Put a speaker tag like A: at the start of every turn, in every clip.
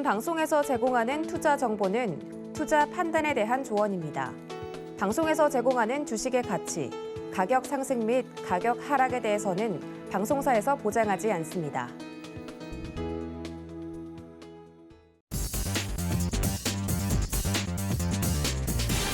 A: 방송에서 제공하는 투자 정보는 투자 판단에 대한 조언입니다. 방송에서 제공하는 주식의 가치, 가격 상승 및 가격 하락에 대해서는 방송사에서 보장하지 않습니다.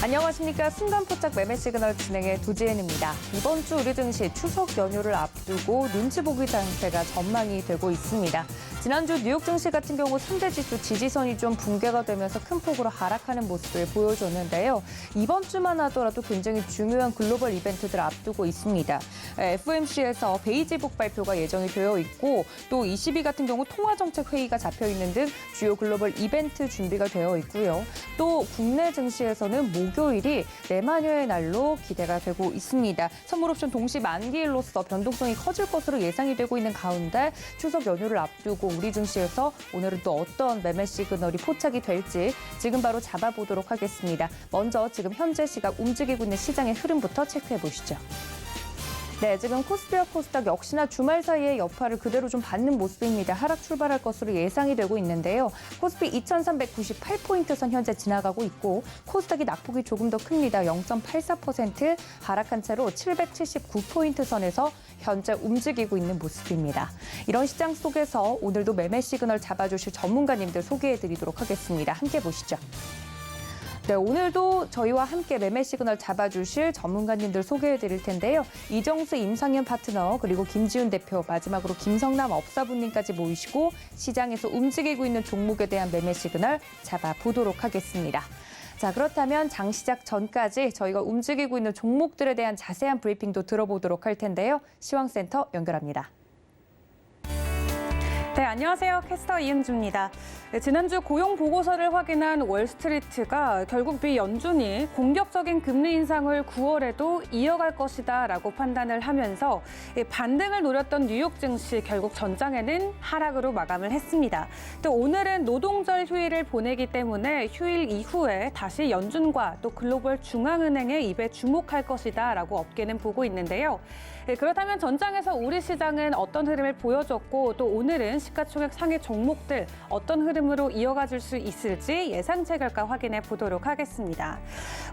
B: 안녕하십니까. 순간포착 매매 시그널 진행의 도지혜입니다. 이번 주 우리 증시 추석 연휴를 앞두고 눈치 보기 장세가 전망이 되고 있습니다. 지난주 뉴욕 증시 같은 경우 3대 지수 지지선이 좀 붕괴가 되면서 큰 폭으로 하락하는 모습을 보여줬는데요. 이번 주만 하더라도 굉장히 중요한 글로벌 이벤트들 앞두고 있습니다. FOMC에서 베이지북 발표가 예정이 되어 있고 또 ECB 같은 경우 통화정책 회의가 잡혀 있는 등 주요 글로벌 이벤트 준비가 되어 있고요. 또 국내 증시에서는 목요일이 내마녀의 날로 기대가 되고 있습니다. 선물옵션 동시 만기일로서 변동성이 커질 것으로 예상이 되고 있는 가운데 추석 연휴를 앞두고 우리 증시에서 오늘은 또 어떤 매매 시그널이 포착이 될지 지금 바로 잡아보도록 하겠습니다. 먼저 지금 현재 시각 움직이고 있는 시장의 흐름부터 체크해 보시죠. 네, 지금 코스피와 코스닥 역시나 주말 사이에 여파를 그대로 좀 받는 모습입니다. 하락 출발할 것으로 예상이 되고 있는데요. 코스피 2,398포인트 선 현재 지나가고 있고 코스닥이 낙폭이 조금 더 큽니다. 0.84% 하락한 채로 779포인트 선에서 현재 움직이고 있는 모습입니다. 이런 시장 속에서 오늘도 매매 시그널 잡아주실 전문가님들 소개해드리도록 하겠습니다. 함께 보시죠. 네, 오늘도 저희와 함께 매매 시그널 잡아주실 전문가님들 소개해드릴 텐데요. 이정수, 임상현 파트너, 그리고 김지훈 대표, 마지막으로 김성남 업사부님까지 모이시고 시장에서 움직이고 있는 종목에 대한 매매 시그널 잡아보도록 하겠습니다. 자, 그렇다면 장 시작 전까지 저희가 움직이고 있는 종목들에 대한 자세한 브리핑도 들어보도록 할 텐데요. 시황센터 연결합니다.
C: 네, 안녕하세요. 캐스터 이은주입니다. 네, 지난주 고용 보고서를 확인한 월스트리트가 결국 미 연준이 공격적인 금리 인상을 9월에도 이어갈 것이다라고 판단을 하면서 반등을 노렸던 뉴욕 증시 결국 전장에는 하락으로 마감을 했습니다. 또 오늘은 노동절 휴일을 보내기 때문에 휴일 이후에 다시 연준과 또 글로벌 중앙은행의 입에 주목할 것이다라고 업계는 보고 있는데요. 그렇다면 전장에서 우리 시장은 어떤 흐름을 보여줬고 또 오늘은 시가총액 상위 종목들 어떤 흐름으로 이어가줄 수 있을지 예상치 결과 확인해 보도록 하겠습니다.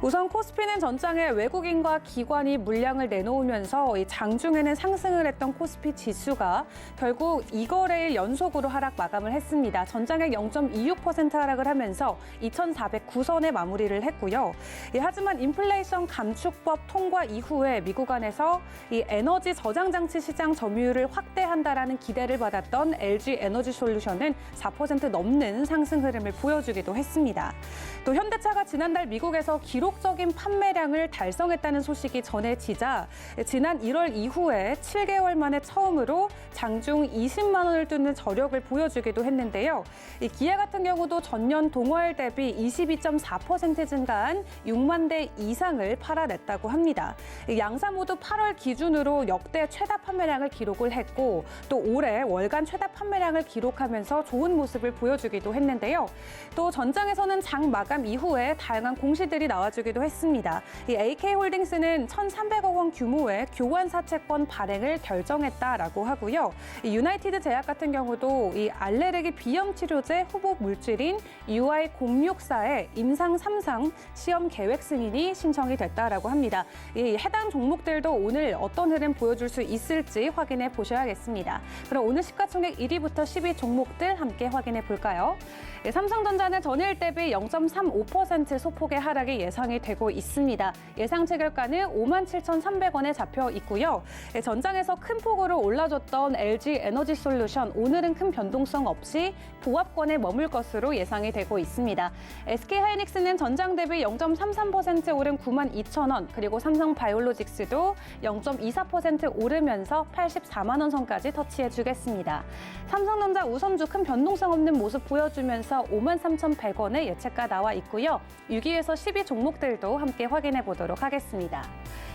C: 우선 코스피는 전장에 외국인과 기관이 물량을 내놓으면서 장중에는 상승을 했던 코스피 지수가 결국 2거래일 연속으로 하락 마감을 했습니다. 전장액 0.26% 하락을 하면서 2,409선에 마무리를 했고요. 하지만 인플레이션 감축법 통과 이후에 미국 안에서 이 에너지 저장 장치 시장 점유율을 확대한다라는 기대를 받았던 LG 에너지 솔루션은 4% 넘는 상승 흐름을 보여주기도 했습니다. 또 현대차가 지난달 미국에서 기록적인 판매량을 달성했다는 소식이 전해지자 지난 1월 이후에 7개월 만에 처음으로 장중 20만 원을 뚫는 저력을 보여주기도 했는데요. 이 기아 같은 경우도 전년 동월 대비 22.4% 증가한 6만 대 이상을 팔아냈다고 합니다. 양사 모두 8월 기준으로 역대 최다 판매량을 기록을 했고 또 올해 월간 최다 판매량을 기록하면서 좋은 모습을 보여주기도 했는데요. 또 전장에서는 장 마감 이후에 다양한 공시들이 나와주기도 했습니다. 이 AK홀딩스는 1,300억 원 규모의 교환 사채권 발행을 결정했다라고 하고요. 이 유나이티드 제약 같은 경우도 이 알레르기 비염 치료제 후보 물질인 UI064의 임상 3상 시험 계획 승인이 신청이 됐다라고 합니다. 이 해당 종목들도 오늘 어떤 흐름 보여줄 수 있을지 확인해 보셔야겠습니다. 그럼 오늘 시가총액 1위부터 10위 종목들 함께 확인해 볼까요? 삼성전자는 전일 대비 0.35% 소폭의 하락이 예상이 되고 있습니다. 예상 체결가는 57,300원에 잡혀 있고요. 전장에서 큰 폭으로 올라줬던 LG 에너지 솔루션 오늘은 큰 변동성 없이 보합권에 머물 것으로 예상이 되고 있습니다. SK하이닉스는 전장 대비 0.33% 오른 92,000원, 그리고 삼성바이오로직스도 0.24% 오르면서 84만 원 선까지 터치해 주겠습니다. 삼성전자 우선주 큰 변동성 없는 모습 보여주면서 53,100원의 예측가 나와 있고요. 6위에서 10위 종목들도 함께 확인해 보도록 하겠습니다.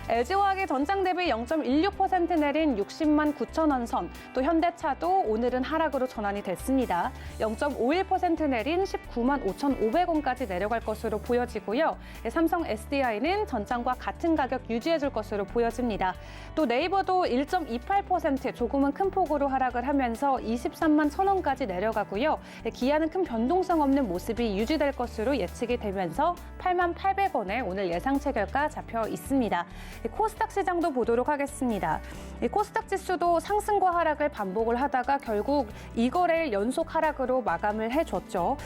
C: LG화학이 전장 대비 0.16% 내린 60만 9천 원 선, 또 현대차도 오늘은 하락으로 전환이 됐습니다. 0.51% 내린 19만 5,500원까지 내려갈 것으로 보여지고요. 삼성 SDI는 전장과 같은 가격 유지해줄 것으로 보여집니다. 또 네이버도 1.28% 조금은 큰 폭으로 하락을 하면서 23만 1,000원까지 내려가고요. 기아는 큰 변동성 없는 모습이 유지될 것으로 예측이 되면서 8만 800원에 오늘 예상 체결가 잡혀 있습니다. 코스닥 시장도 보도록 하겠습니다. 코스닥 지수도 상승과 하락을 반복을 하다가 결국 2거래일 연속 하락으로 마감을 해줬죠.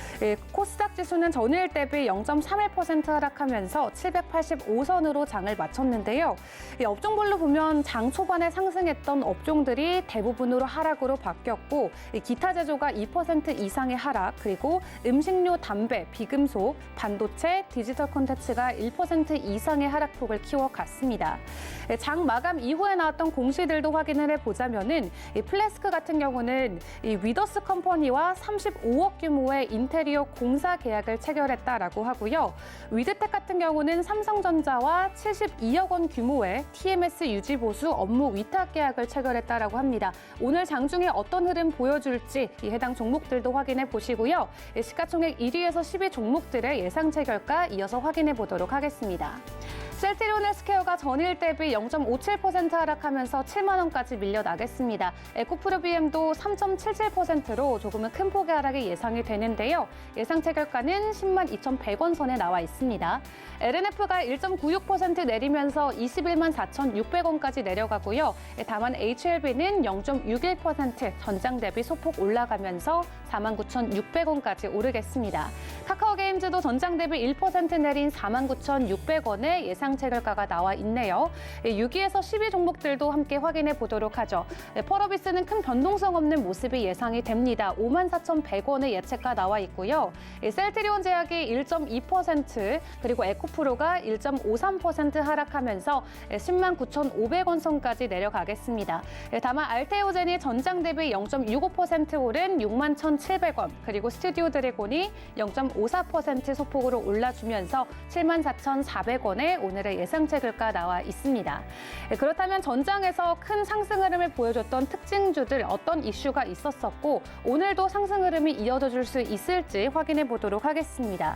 C: 코스닥 지수는 전일 대비 0.31% 하락하면서 785선으로 장을 마쳤는데요. 업종별로 보면 장 초반에 상승했던 업종들이 대부분으로 하락으로 바뀌었고, 기타 제조가 2% 이상의 하락, 그리고 음식료, 담배, 비금속, 반도체, 디지털 콘텐츠가 1% 이상의 하락폭을 키워갔습니다. 장 마감 이후에 나왔던 공시들도 확인을 해보자면은 플래스크 같은 경우는 위더스 컴퍼니와 35억 규모의 인테리어 공사 계약을 체결했다라고 하고요. 위드텍 같은 경우는 삼성전자와 72억 원 규모의 TMS 유지 보수 업무 위탁 계약을 체결했다라고 합니다. 오늘 장중에 어떤 흐름 보여줄지 해당 종목들도 확인해 보시고요. 시가총액 1위에서 10위 종목들의 예상 체결가 이어서 확인해 보도록 하겠습니다. 셀트리온 헬스케어가 전일 대비 0.57% 하락하면서 7만 원까지 밀려나겠습니다. 에코프로 BM도 3.77%로 조금은 큰 폭의 하락이 예상이 되는데요. 예상 체결가는 10만 2,100원 선에 나와 있습니다. LNF가 1.96% 내리면서 21만 4,600원까지 내려가고요. 다만 HLB는 0.61% 전장 대비 소폭 올라가면서 49,600원까지 오르겠습니다. 카카오게임즈도 전장 대비 1% 내린 49,600원에 예상 체결가가 나와 있네요. 6위에서 10위 종목들도 함께 확인해 보도록 하죠. 펄어비스는 큰 변동성 없는 모습이 예상이 됩니다. 54,100원의 예측가 나와 있고요. 셀트리온 제약이 1.2%, 그리고 에코프로가 1.53% 하락하면서 10만 9,500원 선까지 내려가겠습니다. 다만 알테오젠이 전장 대비 0.65% 오른 6만 1,700원, 그리고 스튜디오 드래곤이 0.54% 소폭으로 올라주면서 7만 4,400원에 오늘의 예상 체결가 나와 있습니다. 그렇다면 전장에서 큰 상승 흐름을 보여줬던 특징주들 어떤 이슈가 있었었고 오늘도 상승 흐름이 이어져 줄 수 있을지 확인해 보도록 하겠습니다.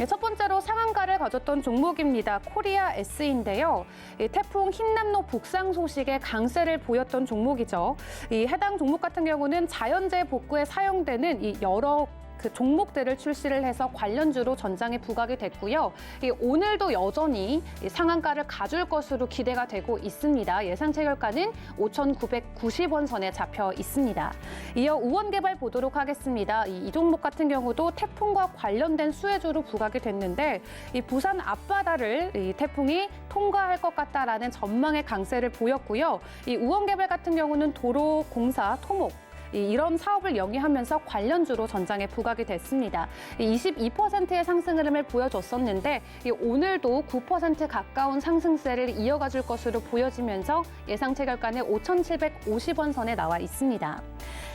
C: 첫 번째로 상한가를 가졌던 종목입니다. 코리아 S인데요. 태풍 흰남노 북상 소식에 강세를 보였던 종목이죠. 해당 종목 같은 경우는 자연재해 복구에 사용되는 여러 종목들을 출시를 해서 관련주로 전장에 부각이 됐고요. 오늘도 여전히 상한가를 가줄 것으로 기대가 되고 있습니다. 예상 체결가는 5,990원 선에 잡혀 있습니다. 이어 우원개발 보도록 하겠습니다. 이 종목 같은 경우도 태풍과 관련된 수혜주로 부각이 됐는데 이 부산 앞바다를 이 태풍이 통과할 것 같다라는 전망의 강세를 보였고요. 이 우원개발 같은 경우는 도로 공사, 토목, 이런 사업을 영위하면서 관련주로 전장에 부각이 됐습니다. 22%의 상승 흐름을 보여줬었는데 오늘도 9% 가까운 상승세를 이어가 줄 것으로 보여지면서 예상 체결가는 5,750원 선에 나와 있습니다.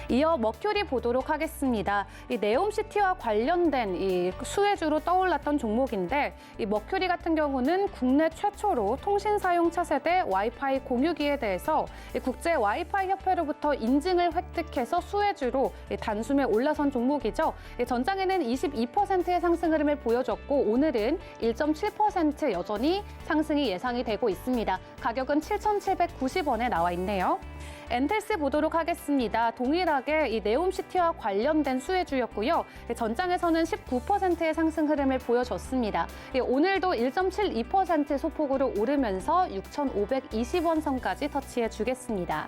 C: 이어 머큐리 보도록 하겠습니다. 이 네옴시티와 관련된 이 수혜주로 떠올랐던 종목인데 이 머큐리 같은 경우는 국내 최초로 통신 사용 차세대 와이파이 공유기에 대해서 이 국제 와이파이 협회로부터 인증을 획득해서 수혜주로 단숨에 올라선 종목이죠. 전장에는 22%의 상승 흐름을 보여줬고 오늘은 1.7% 여전히 상승이 예상이 되고 있습니다. 가격은 7,790원에 나와 있네요. 엔텔스 보도록 하겠습니다. 동일하게 이 네옴시티와 관련된 수혜주였고요. 전장에서는 19%의 상승 흐름을 보여줬습니다. 오늘도 1.72% 소폭으로 오르면서 6,520원 선까지 터치해 주겠습니다.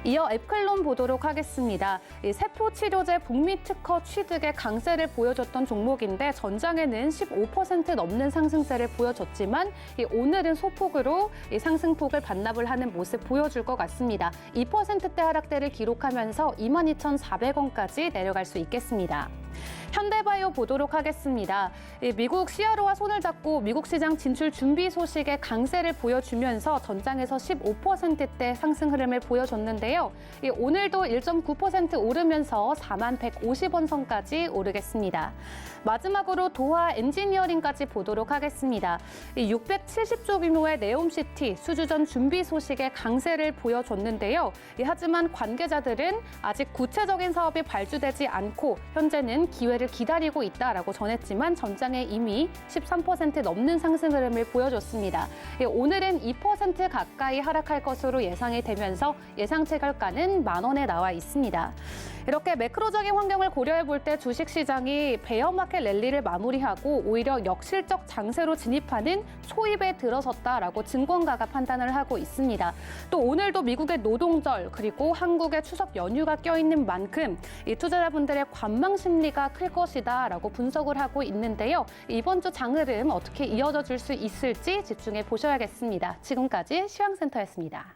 C: 이어 앱클론 보도록 하겠습니다. 세포치료제 북미 특허 취득의 강세를 보여줬던 종목인데 전장에는 15% 넘는 상승세를 보여줬지만 오늘은 소폭으로 상승폭을 반납을 하는 모습 보여줄 것 같습니다. 2%대 하락대를 기록하면서 22,400원까지 내려갈 수 있겠습니다. 현대바이오 보도록 하겠습니다. 미국 CRO와 손을 잡고 미국 시장 진출 준비 소식에 강세를 보여주면서 전장에서 15%대 상승 흐름을 보여줬는데요. 오늘도 1.9% 오르면서 4150원 선까지 오르겠습니다. 마지막으로 도하 엔지니어링까지 보도록 하겠습니다. 670조 규모의 네옴시티 수주전 준비 소식에 강세를 보여줬는데요. 하지만 관계자들은 아직 구체적인 사업이 발주되지 않고 현재는 기회를 기다리고 있다라고 전했지만 전장에 이미 13% 넘는 상승 흐름을 보여줬습니다. 오늘은 2% 가까이 하락할 것으로 예상이 되면서 예상 체결가는 10,000원에 나와 있습니다. 이렇게 매크로적인 환경을 고려해 볼 때 주식시장이 베어마켓 랠리를 마무리하고 오히려 역실적 장세로 진입하는 초입에 들어섰다라고 증권가가 판단을 하고 있습니다. 또 오늘도 미국의 노동절 그리고 한국의 추석 연휴가 껴있는 만큼 이 투자자분들의 관망 심리가 클 것이다라고 분석을 하고 있는데요. 이번 주 장흐름 어떻게 이어져 줄 수 있을지 집중해 보셔야겠습니다. 지금까지 시황센터였습니다.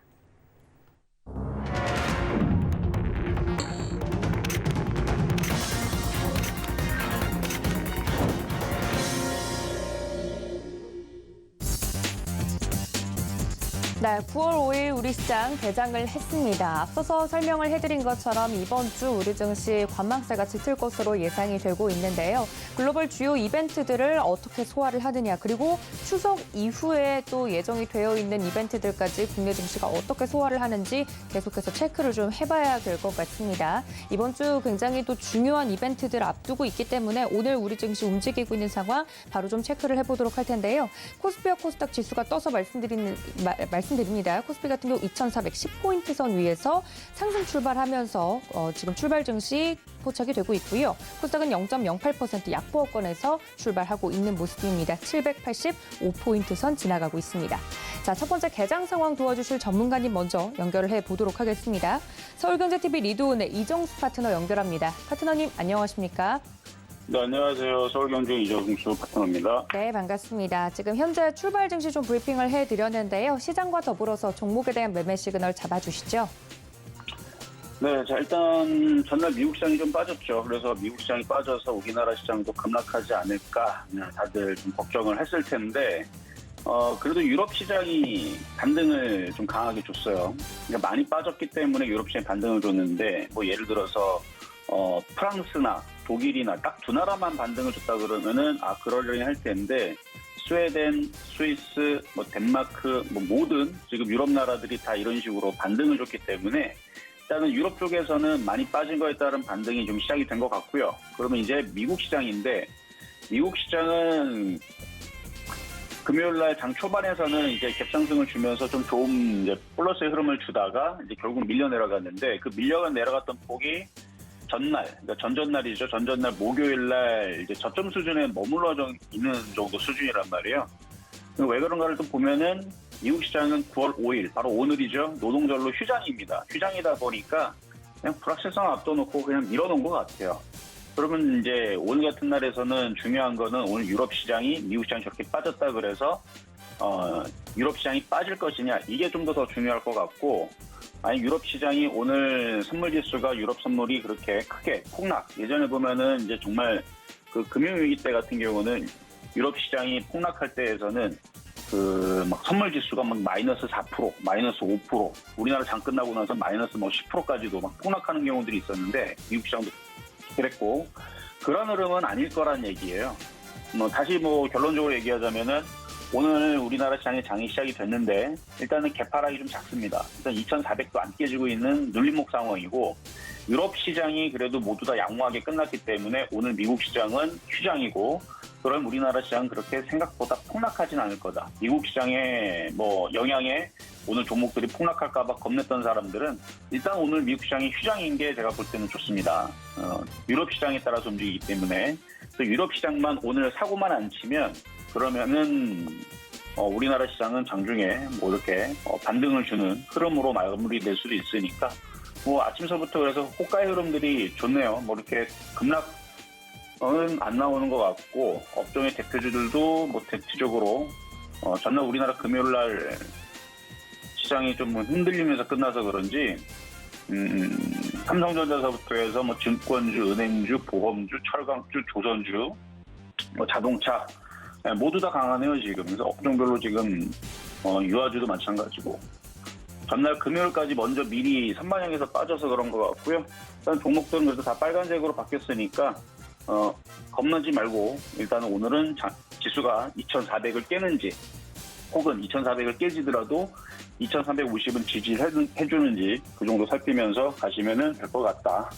B: 네, 9월 5일 우리 시장 개장을 했습니다. 앞서서 설명을 해드린 것처럼 이번 주 우리 증시 관망세가 짙을 것으로 예상이 되고 있는데요. 글로벌 주요 이벤트들을 어떻게 소화를 하느냐, 그리고 추석 이후에 또 예정이 되어 있는 이벤트들까지 국내 증시가 어떻게 소화를 하는지 계속해서 체크를 좀 해봐야 될 것 같습니다. 이번 주 굉장히 또 중요한 이벤트들 앞두고 있기 때문에 오늘 우리 증시 움직이고 있는 상황 바로 좀 체크를 해보도록 할 텐데요. 코스피와 코스닥 지수가 떠서 말씀드립니다. 코스피 같은 경우 2,410포인트 선 위에서 상승 출발하면서 지금 출발 증시 포착이 되고 있고요. 코스닥은 0.08% 약보합권에서 출발하고 있는 모습입니다. 785포인트 선 지나가고 있습니다. 자, 첫 번째 개장 상황 도와주실 전문가님 먼저 연결을 해보도록 하겠습니다. 서울경제TV 리드온의 이정수 파트너 연결합니다. 파트너님 안녕하십니까?
D: 네, 안녕하세요. 서울경제 이정수 파트너입니다.
B: 네, 반갑습니다. 지금 현재 출발 증시 좀 브리핑을 해드렸는데요. 시장과 더불어서 종목에 대한 매매 시그널 잡아주시죠.
D: 네, 자, 일단 전날 미국 시장이 좀 빠졌죠. 그래서 미국 시장이 빠져서 우리나라 시장도 급락하지 않을까 다들 좀 걱정을 했을 텐데 그래도 유럽 시장이 반등을 좀 강하게 줬어요. 그러니까 많이 빠졌기 때문에 유럽 시장이 반등을 줬는데 뭐 예를 들어서 프랑스나 독일이나 딱 두 나라만 반등을 줬다 그러면은 그러려니 할 텐데 스웨덴, 스위스, 덴마크 모든 지금 유럽 나라들이 다 이런 식으로 반등을 줬기 때문에 일단은 유럽 쪽에서는 많이 빠진 거에 따른 반등이 좀 시작이 된 것 같고요. 그러면 이제 미국 시장인데 미국 시장은 금요일 날 장 초반에서는 이제 갭상승을 주면서 좀 좋은 이제 플러스의 흐름을 주다가 이제 결국 밀려 내려갔는데 그 밀려 내려갔던 폭이 전날, 그러니까 전전날이죠. 전전날 목요일날 이제 저점 수준에 머물러 있는 정도 수준이란 말이에요. 왜 그런가를 또 보면은 미국 시장은 9월 5일, 바로 오늘이죠. 노동절로 휴장입니다. 휴장이다 보니까 그냥 불확실성 앞둬놓고 그냥 밀어놓은 것 같아요. 그러면 이제 오늘 같은 날에서는 중요한 거는 오늘 유럽 시장이 미국 시장이 저렇게 빠졌다 그래서 유럽 시장이 빠질 것이냐 이게 좀 더 중요할 것 같고 아니 유럽 시장이 오늘 선물 지수가 유럽 선물이 그렇게 크게 폭락. 예전에 보면은 이제 정말 그 금융위기 때 같은 경우는 유럽 시장이 폭락할 때에서는 그 막 선물 지수가 막 마이너스 4%, 마이너스 5%, 우리나라 장 끝나고 나서 마이너스 10%까지도 막 폭락하는 경우들이 있었는데 미국 시장도 그랬고 그런 흐름은 아닐 거란 얘기예요. 다시 결론적으로 얘기하자면은. 오늘 우리나라 시장의 장이 시작이 됐는데 일단은 개파락이 좀 작습니다. 일단 2,400도 안 깨지고 있는 눌림목 상황이고 유럽 시장이 그래도 모두 다 양호하게 끝났기 때문에 오늘 미국 시장은 휴장이고 그럼 우리나라 시장은 그렇게 생각보다 폭락하진 않을 거다. 미국 시장의 영향에 오늘 종목들이 폭락할까 봐 겁냈던 사람들은 일단 오늘 미국 시장이 휴장인 게 제가 볼 때는 좋습니다. 유럽 시장에 따라서 움직이기 때문에 또 유럽 시장만 오늘 사고만 안 치면 그러면은 우리나라 시장은 장중에 이렇게 반등을 주는 흐름으로 마무리될 수도 있으니까 아침서부터 그래서 호가의 흐름들이 좋네요. 이렇게 급락은 안 나오는 것 같고 업종의 대표주들도 대체적으로 전날 우리나라 금요일 날 시장이 좀 흔들리면서 끝나서 그런지 삼성전자서부터 해서 뭐 증권주, 은행주, 보험주, 철강주, 조선주, 뭐 자동차 모두 다 강하네요 지금. 그래서 업종별로 지금 유아주도 마찬가지고. 전날 금요일까지 먼저 미리 선반영에서 빠져서 그런 것 같고요. 일단 종목들은 그래도 다 빨간색으로 바뀌었으니까 겁나지 말고 일단은 오늘은 지수가 2,400을 깨는지 혹은 2,400을 깨지더라도 2,350은 지지해주는지 그 정도 살피면서 가시면 될 것 같다.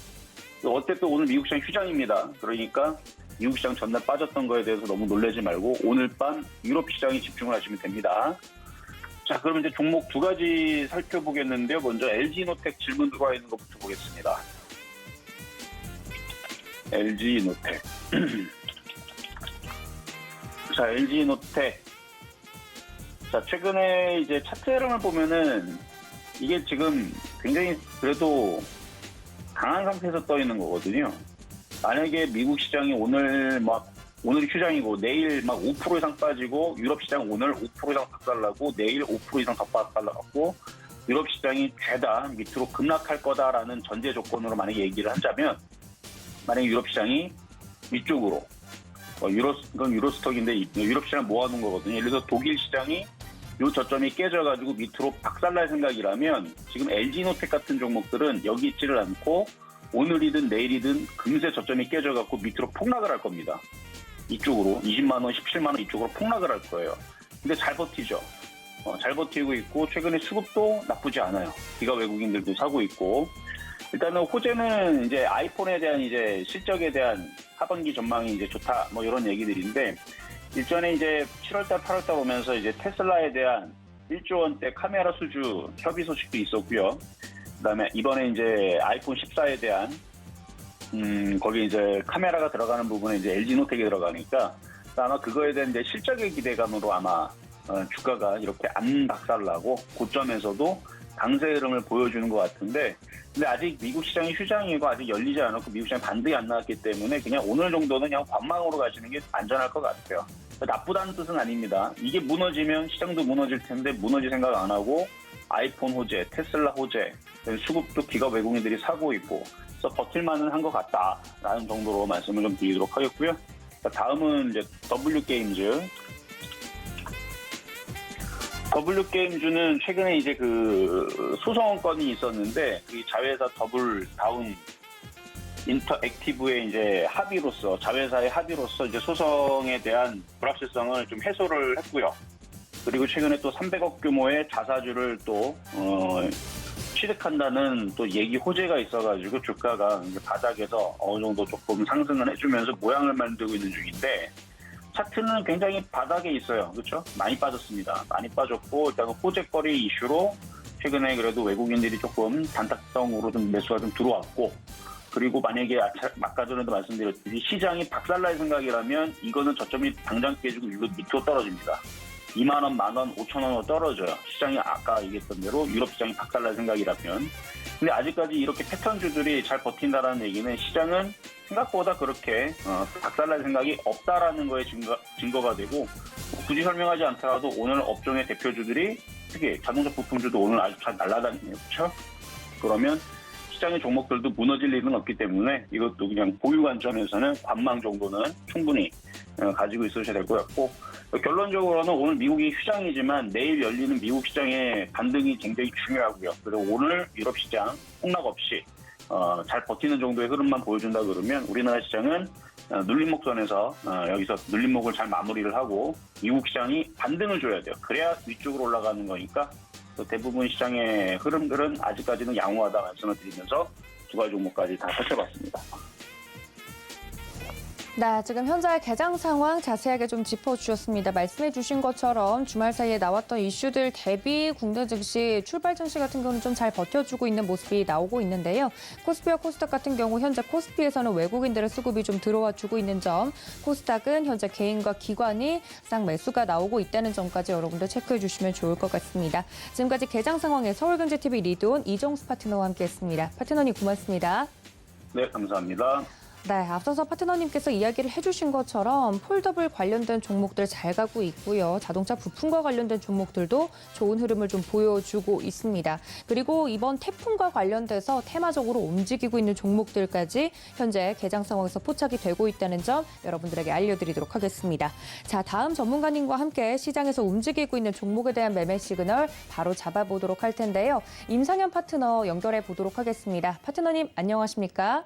D: 어쨌든 오늘 미국 시장 휴장입니다. 그러니까 미국 시장 전날 빠졌던 거에 대해서 너무 놀라지 말고 오늘 밤 유럽 시장에 집중을 하시면 됩니다. 자, 그럼 이제 종목 두 가지 살펴보겠는데요. 먼저 LG노텍 질문 들어와 있는 것부터 보겠습니다. LG노텍. 자, LG노텍. 자, 최근에 이제 차트 흐름을 보면은 이게 지금 굉장히 그래도 강한 상태에서 떠 있는 거거든요. 만약에 미국 시장이 오늘이 휴장이고 내일 막 5% 이상 빠지고 유럽 시장 오늘 5% 이상 박살나고 내일 5% 이상 더 박살나고 유럽 시장이 죄다 밑으로 급락할 거다라는 전제 조건으로 만약에 얘기를 하자면 만약에 유럽 시장이 위쪽으로 이건 유로스톡인데 유럽 시장 모아놓은 거거든요. 예를 들어서 독일 시장이 요 저점이 깨져가지고 밑으로 박살날 생각이라면 지금 LG노텍 같은 종목들은 여기 있지를 않고 오늘이든 내일이든 금세 저점이 깨져갖고 밑으로 폭락을 할 겁니다. 이쪽으로 20만 원, 17만 원 이쪽으로 폭락을 할 거예요. 근데 잘 버티죠. 잘 버티고 있고 최근에 수급도 나쁘지 않아요. 기가 외국인들도 사고 있고 일단은 호재는 이제 아이폰에 대한 이제 실적에 대한 하반기 전망이 이제 좋다 뭐 이런 얘기들인데 일전에 이제 7월달, 8월달 오면서 이제 테슬라에 대한 1조 원대 카메라 수주 협의 소식도 있었고요. 그다음에 이번에 이제 아이폰 14에 대한 거기 이제 카메라가 들어가는 부분에 이제 LG노텍이 들어가니까 아마 그거에 대한 이제 실적의 기대감으로 아마 주가가 이렇게 안 박살나고 고점에서도 강세 흐름을 보여주는 것 같은데 근데 아직 미국 시장이 휴장이고 아직 열리지 않았고 미국 시장 반등이 안 나왔기 때문에 그냥 오늘 정도는 그냥 관망으로 가시는 게 안전할 것 같아요. 나쁘다는 뜻은 아닙니다. 이게 무너지면 시장도 무너질 텐데 무너질 생각 안 하고 아이폰 호재, 테슬라 호재, 수급도 기가 외국인들이 사고 있고 그래서 버틸만은 한 것 같다라는 정도로 말씀을 좀 드리도록 하겠고요. 다음은 이제 W게임즈. W게임즈는 최근에 이제 그 소송 건이 있었는데 그 자회사 더블다운 인터액티브의 이제 합의로서 자회사의 합의로서 이제 소송에 대한 불확실성을 좀 해소를 했고요. 그리고 최근에 또 300억 규모의 자사주를 또 취득한다는 또 얘기 호재가 있어가지고 주가가 이제 바닥에서 어느 정도 조금 상승을 해주면서 모양을 만들고 있는 중인데 차트는 굉장히 바닥에 있어요. 그렇죠? 많이 빠졌습니다. 많이 빠졌고 일단 호재거리 이슈로 최근에 그래도 외국인들이 조금 단타성으로 좀 매수가 좀 들어왔고 그리고 만약에 아까 전에도 말씀드렸듯이 시장이 박살날 생각이라면 이거는 저점이 당장 깨지고 이거 밑으로 떨어집니다. 2만 원, 만 원, 5천 원으로 떨어져요. 시장이 아까 얘기했던 대로 유럽 시장이 박살날 생각이라면. 근데 아직까지 이렇게 패턴주들이 잘 버틴다라는 얘기는 시장은 생각보다 그렇게 박살날 생각이 없다라는 거에 증거가 되고 굳이 설명하지 않더라도 오늘 업종의 대표주들이 특히 자동차 부품주도 오늘 아주 잘 날아다니네요. 그렇죠? 그러면 시장의 종목들도 무너질 일은 없기 때문에 이것도 그냥 보유 관점에서는 관망 정도는 충분히 가지고 있으셔야 될 것 같고 결론적으로는 오늘 미국이 휴장이지만 내일 열리는 미국 시장의 반등이 굉장히 중요하고요. 그리고 오늘 유럽 시장 폭락 없이 잘 버티는 정도의 흐름만 보여준다 그러면 우리나라 시장은 눌림목선에서 여기서 눌림목을 잘 마무리를 하고 미국 시장이 반등을 줘야 돼요. 그래야 위쪽으로 올라가는 거니까 대부분 시장의 흐름들은 아직까지는 양호하다 말씀을 드리면서 두 가지 종목까지 다 살펴봤습니다.
B: 네, 지금 현재 개장 상황 자세하게 좀 짚어주셨습니다. 말씀해 주신 것처럼 주말 사이에 나왔던 이슈들 대비 국내 증시, 출발 증시 같은 경우는 좀 잘 버텨주고 있는 모습이 나오고 있는데요. 코스피와 코스닥 같은 경우 현재 코스피에서는 외국인들의 수급이 좀 들어와 주고 있는 점, 코스닥은 현재 개인과 기관이 쌍매수가 나오고 있다는 점까지 여러분들 체크해 주시면 좋을 것 같습니다. 지금까지 개장 상황에 서울경제TV 리드온 이정수 파트너와 함께했습니다. 파트너님 고맙습니다.
D: 네, 감사합니다.
B: 네, 앞서서 파트너님께서 이야기를 해주신 것처럼 폴더블 관련된 종목들 잘 가고 있고요. 자동차 부품과 관련된 종목들도 좋은 흐름을 좀 보여주고 있습니다. 그리고 이번 태풍과 관련돼서 테마적으로 움직이고 있는 종목들까지 현재 개장 상황에서 포착이 되고 있다는 점 여러분들에게 알려드리도록 하겠습니다. 자, 다음 전문가님과 함께 시장에서 움직이고 있는 종목에 대한 매매 시그널 바로 잡아보도록 할 텐데요. 임상현 파트너 연결해 보도록 하겠습니다. 파트너님 안녕하십니까?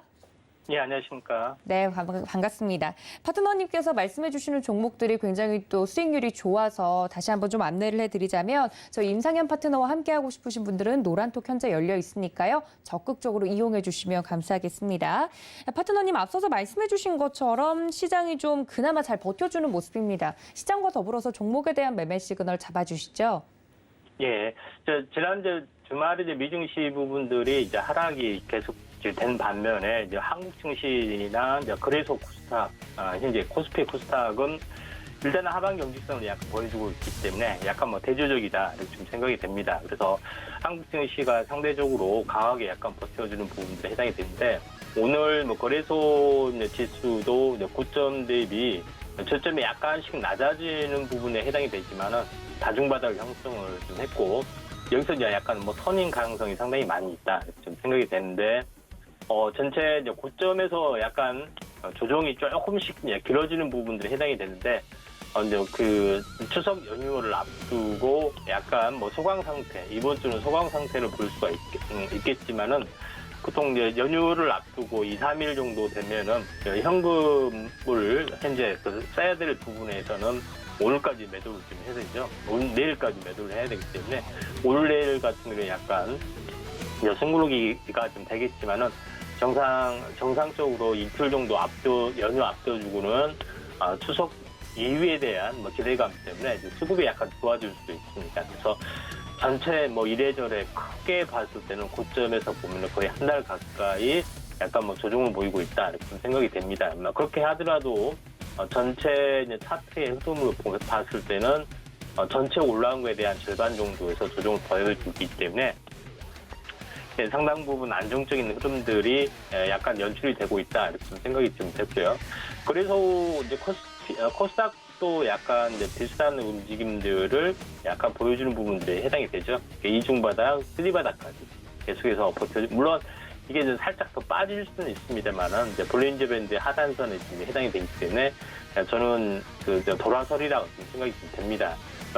E: 예, 안녕하십니까.
B: 네, 반갑습니다. 파트너님께서 말씀해 주시는 종목들이 굉장히 또 수익률이 좋아서 다시 한번 좀 안내를 해드리자면 저희 임상현 파트너와 함께하고 싶으신 분들은 노란톡 현재 열려 있으니까요. 적극적으로 이용해 주시면 감사하겠습니다. 파트너님 앞서서 말씀해 주신 것처럼 시장이 좀 그나마 잘 버텨주는 모습입니다. 시장과 더불어서 종목에 대한 매매 시그널 잡아주시죠.
E: 예, 지난 주말에 미증시 부분들이 이제 하락이 계속 된 반면에 이제 한국 증시나 이제 거래소 코스닥, 현재 코스피 코스닥은 일단은 하반 경직성을 약간 보여주고 있기 때문에 약간 대조적이다 이렇게 좀 생각이 됩니다. 그래서 한국 증시가 상대적으로 강하게 약간 버텨주는 부분들에 해당이 되는데 오늘 거래소 지수도 고점 대비 저점이 약간씩 낮아지는 부분에 해당이 되지만은 다중바닥 형성을 좀 했고 여기서 이제 약간 선인 가능성이 상당히 많이 있다 이렇게 좀 생각이 되는데. 전체 이제 고점에서 약간 조정이 조금씩 길어지는 부분들이 해당이 되는데, 이제 그 추석 연휴를 앞두고 약간 소강 상태, 이번 주는 소강 상태를 볼 수가 있겠지만은, 보통 이제 연휴를 앞두고 2, 3일 정도 되면은 현금을 현재 써야 될 부분에서는 오늘까지 매도를 좀 해야 되죠. 내일까지 매도를 해야 되기 때문에, 오늘 내일 같은 경우는 약간 승부르기가 좀 되겠지만은, 정상적으로 이틀 정도 연휴 앞둬주고는 추석 이후에 대한 기대감 때문에 수급이 약간 좋아질 수도 있습니다. 그래서 전체 이래저래 크게 봤을 때는 고점에서 보면 거의 한 달 가까이 약간 조정을 보이고 있다 이렇게 생각이 됩니다. 그렇게 하더라도 전체 차트의 흐름을 봤을 때는 전체 올라온 거에 대한 절반 정도에서 조정을 보여주기 때문에 상당 부분 안정적인 흐름들이 약간 연출이 되고 있다 이렇게 생각이 좀 됐고요. 그래서 이제 코스닥도 약간 비슷한 움직임들을 약간 보여주는 부분들에 해당이 되죠. 이중바닥, 쓰리바닥까지 계속해서 버텨주. 물론 이게 이제 살짝 더 빠질 수는 있습니다만은 이제 볼린저 밴드의 하단선에 지금 해당이 되기 때문에 저는 돌아설이라고 생각이 좀 됩니다.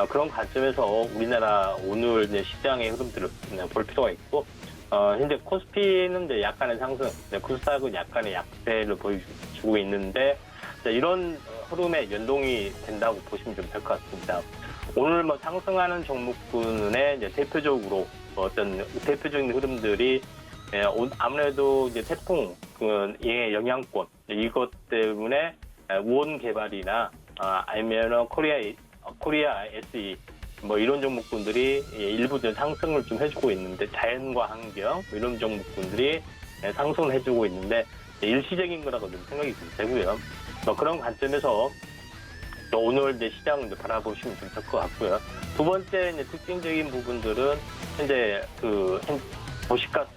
E: 그런 관점에서 우리나라 오늘 시장의 흐름들을 볼 필요가 있고. 현재 코스피는 이제 약간의 상승, 코스닥은 약간의 약세를 보여주고 있는데, 이런 흐름에 연동이 된다고 보시면 좀 될 것 같습니다. 오늘 상승하는 종목군의 이제 대표적으로 어떤 대표적인 흐름들이 아무래도 이제 태풍의 영향권, 이것 때문에 우원 개발이나 아니면 코리아 SE, 이런 종목군들이 일부 상승을 좀 해주고 있는데, 자연과 환경, 이런 종목군들이 상승을 해주고 있는데, 일시적인 거라고 좀 생각이 좀 되고요. 그런 관점에서 오늘 시장을 바라보시면 좀 될 것 같고요. 두 번째 특징적인 부분들은 현재 도시가스,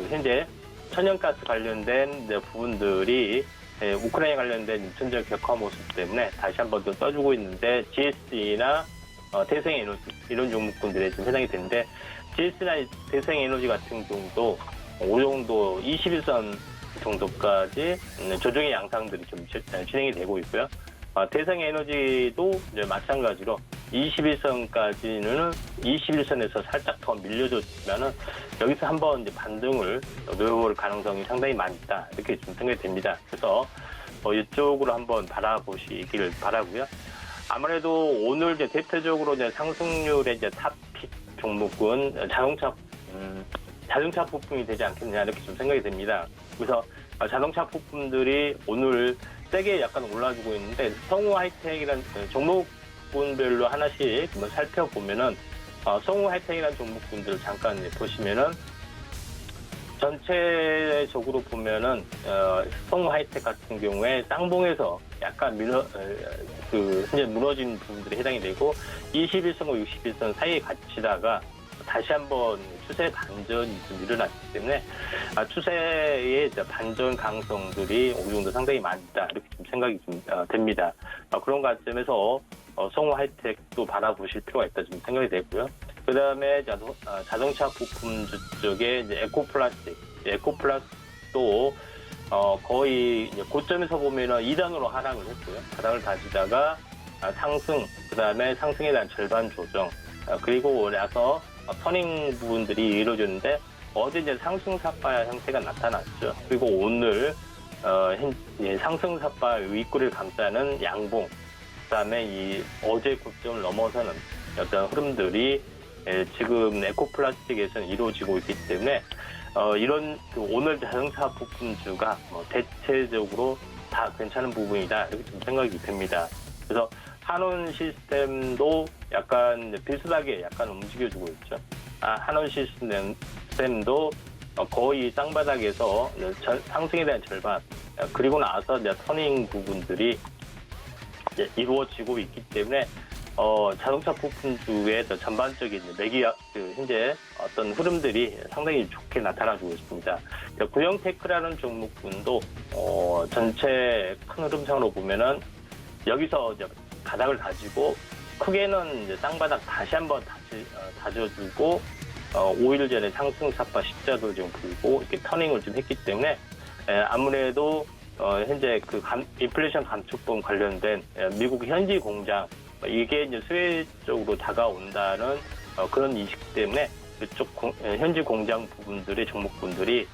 E: 현재 천연가스 관련된 부분들이 우크라이나 관련된 전쟁 격화 모습 때문에 다시 한 번 더 떠주고 있는데 GS나 대성에너지 이런 종목군들에 좀 해당이 되는데 GS나 대성에너지 같은 경우도 그 정도 21선 정도까지 조정의 양상들이 좀 진행이 되고 있고요. 대성에너지도 이제 마찬가지로 21선까지는 21선에서 살짝 더 밀려줬지만은 여기서 한번 이제 반등을 노려볼 가능성이 상당히 많이 있다 이렇게 좀 생각이 됩니다. 그래서 이쪽으로 한번 바라보시기를 바라고요. 아무래도 오늘 이제 대표적으로 이제 상승률의 이제 탑픽 종목은 자동차 부품이 되지 않겠느냐 이렇게 좀 생각이 됩니다. 그래서 자동차 부품들이 오늘 세게 약간 올라주고 있는데 성우 하이텍이라는 종목군별로 하나씩 살펴보면은 성우 하이텍이라는 종목군들을 잠깐 보시면은 전체적으로 보면은 성우 하이텍 같은 경우에 쌍봉에서 약간 현재 무너진 부분들이 해당이 되고 21선과 61선 사이에 갇히다가 다시 한번 추세 반전이 좀 일어났기 때문에 추세의 반전 가능성들이 어느 정도 상당히 많다 이렇게 좀 생각이 좀 됩니다. 그런 관점에서 성우 하이텍도 바라보실 필요가 있다 좀 생각이 되고요. 그 다음에 자동차 부품주 쪽에 이제 에코플라스도 거의 이제 고점에서 보면은 2단으로 하락을 했고요. 바닥을 다지다가 상승, 그 다음에 상승에 대한 절반 조정, 그리고 나서 터닝 부분들이 이루어졌는데 어제 이제 상승 삿바 형태가 나타났죠. 그리고 오늘 상승 삿바 윗꼬리를 감싸는 양봉, 그 다음에 이 어제 고점을 넘어서는 어떤 흐름들이 지금 에코플라스틱에서는 이루어지고 있기 때문에 이런 오늘 자동차 부품주가 대체적으로 다 괜찮은 부분이다 이렇게 좀 생각이 됩니다. 그래서 한원 시스템도 약간 비슷하게 약간 움직여주고 있죠. 한원 시스템도 거의 쌍바닥에서 상승에 대한 절반, 그리고 나서 이제 터닝 부분들이 이제 이루어지고 있기 때문에 자동차 부품주의 전반적인 현재 어떤 흐름들이 상당히 좋게 나타나주고 있습니다. 구형테크라는 종목군도 전체 큰 흐름상으로 보면은 여기서 이제 바닥을 다지고 크게는 이제 땅바닥 다시 한번 다져주고 5일 전에 상승 삿바 십자도 지금 불고 이렇게 터닝을 좀 했기 때문에 아무래도 현재 그 인플레이션 감축법 관련된 미국 현지 공장 이게 이제 수혜 쪽으로 다가온다는 그런 인식 때문에 그쪽 현지 공장 부분들의 종목분들이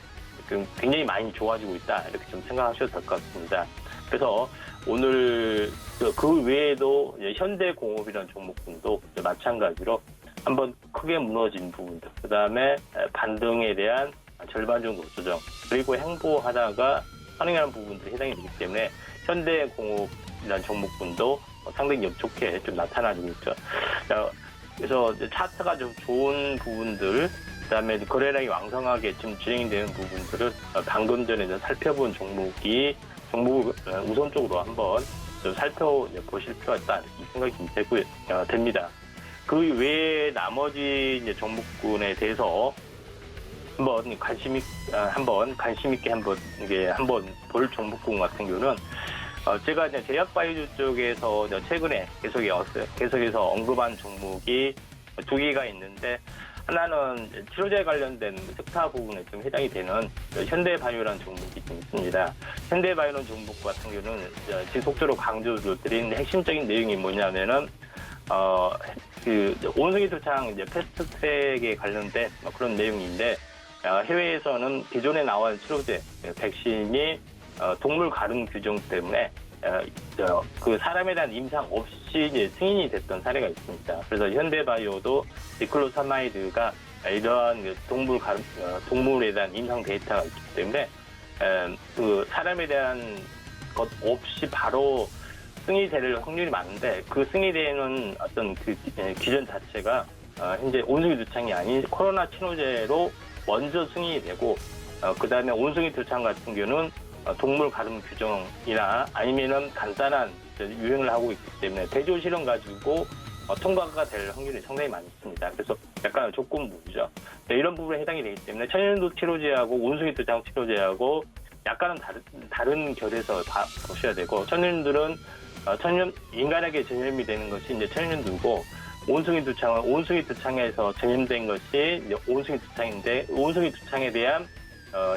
E: 굉장히 많이 좋아지고 있다 이렇게 좀 생각하셔도 될 것 같습니다. 그래서 오늘 그 외에도 현대공업이라는 종목군도 마찬가지로 한번 크게 무너진 부분들, 그 다음에 반등에 대한 절반 정도 조정, 그리고 행보하다가 선행하는 부분들이 해당이 되기 때문에 현대공업이라는 종목군도 상당히 좋게 좀 나타나고 있죠. 그래서 차트가 좀 좋은 부분들, 그다음에 거래량이 왕성하게 지금 진행되는 부분들을 방금 전에 살펴본 종목을 우선적으로 한번 좀 살펴보실 필요가 있다 이렇게 생각이 좀 됩니다. 그 외에 나머지 이제 종목군에 대해서 한번 관심 있게 한번 볼 종목군 같은 경우는 제가 이제 제약바이오 쪽에서 최근에 계속해서 언급한 종목이 두 개가 있는데, 하나는 치료제 관련된 섹터 부분에 좀 해당이 되는 현대바이오라는 종목이 좀 있습니다. 현대바이오라는 종목 같은 경우는 지속적으로 강조드린 핵심적인 내용이 뭐냐면은 그 온숭이 도창 패스트트랙에 관련된 그런 내용인데, 해외에서는 기존에 나온 치료제 백신이 동물 가름 규정 때문에 그 사람에 대한 임상 없이 이제 승인이 됐던 사례가 있습니다. 그래서 현대바이오도 디클로사마이드가 이러한 동물에 대한 임상 데이터가 있기 때문에 그 사람에 대한 것 없이 바로 승인될 확률이 많은데, 그 승인되는 어떤 그 기전 자체가 현재 온숭이 두창이 아닌 코로나 친호제로 먼저 승인이 되고, 그 다음에 온숭이 두창 같은 경우는 동물 가름 규정이나 아니면은 간단한 유행을 하고 있기 때문에 대조 실험 가지고 통과가 될 확률이 상당히 많습니다. 그래서 약간 조건부죠. 이런 부분에 해당이 되기 때문에 천연두 치료제하고 온숭이 두창 치료제하고 약간은 다른 결에서 보셔야 되고, 천연두는 인간에게 전염이 되는 것이 이제 천연두고, 온숭이 두창은 온숭이 두창에서 전염된 것이 이제 온숭이 두창인데, 온숭이 두창에 대한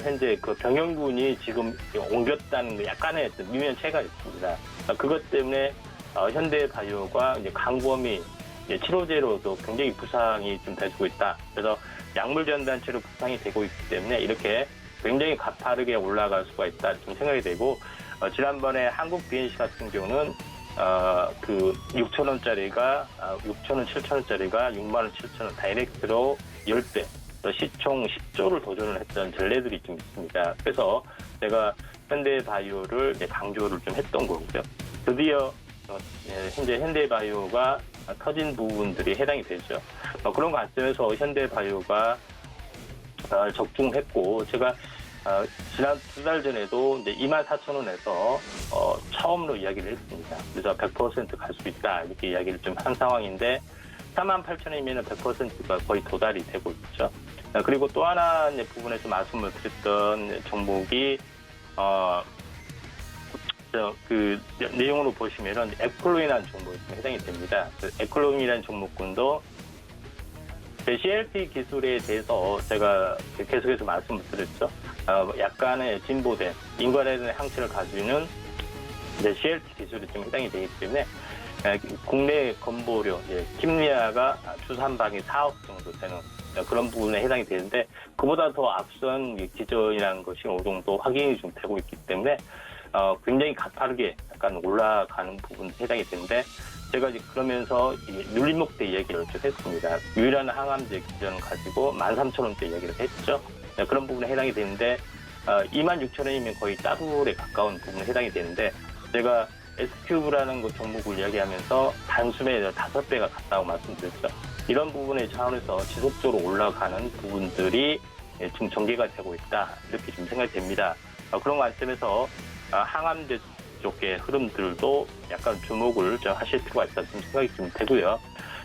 E: 현재 그 병영군이 지금 옮겼다는 약간의 미묘한 차이가 있습니다. 그것 때문에 현대바이오가 이제 강범위 치료제로도 굉장히 부상이 좀 되고 있다. 그래서 약물 전단체로 부상이 되고 있기 때문에 이렇게 굉장히 가파르게 올라갈 수가 있다 좀 생각이 되고, 지난번에 한국 BNC 같은 경우는 그 6,000원짜리가 6,000원, 7,000원짜리가 6만 원, 7,000원 다이렉트로 10배. 시총 10조를 도전을 했던 전례들이 좀 있습니다. 그래서 제가 현대바이오를 강조를 좀 했던 거고요. 드디어 현재 현대바이오가 터진 부분들이 해당이 되죠. 그런 관점에서 현대바이오가 적중했고, 제가 지난 2달 전에도 이제 24,000원에서 처음으로 이야기를 했습니다. 그래서 100% 갈 수 있다 이렇게 이야기를 좀 한 상황인데, 48,000원이면 100%가 거의 도달이 되고 있죠. 그리고 또 하나 이제 부분에서 말씀을 드렸던 종목이 그 내용으로 보시면은 에콜론이라는 종목에 해당이 됩니다. 그 에콜론이라는 종목군도 CLP 기술에 대해서 제가 계속해서 말씀을 드렸죠. 약간의 진보된 인간에 대한 항체를 가지고 있는 CLP 기술이 좀 해당이 되기 때문에 국내 건보료, 킴리아가 주수 한 방이 4억 정도 되는 그런 부분에 해당이 되는데 그보다 더 앞선 기전이라는 것이 어느 정도 확인이 좀 되고 있기 때문에 굉장히 가파르게 약간 올라가는 부분에 해당이 되는데 제가 이제 그러면서 눌림목대 얘기를 좀 했습니다. 유일한 항암제 기전을 가지고 13,000원대 얘기를 했죠. 그런 부분에 해당이 되는데 26,000원이면 거의 따블에 가까운 부분에 해당이 되는데 제가 S큐브라는 그 종목을 이야기하면서 단숨에 5배가 갔다고 말씀드렸죠. 이런 부분의 차원에서 지속적으로 올라가는 부분들이 지금 전개가 되고 있다. 이렇게 좀 생각이 됩니다. 그런 관점에서 항암제 쪽의 흐름들도 약간 주목을 좀 하실 필요가 있다 좀 생각이 좀 되고요.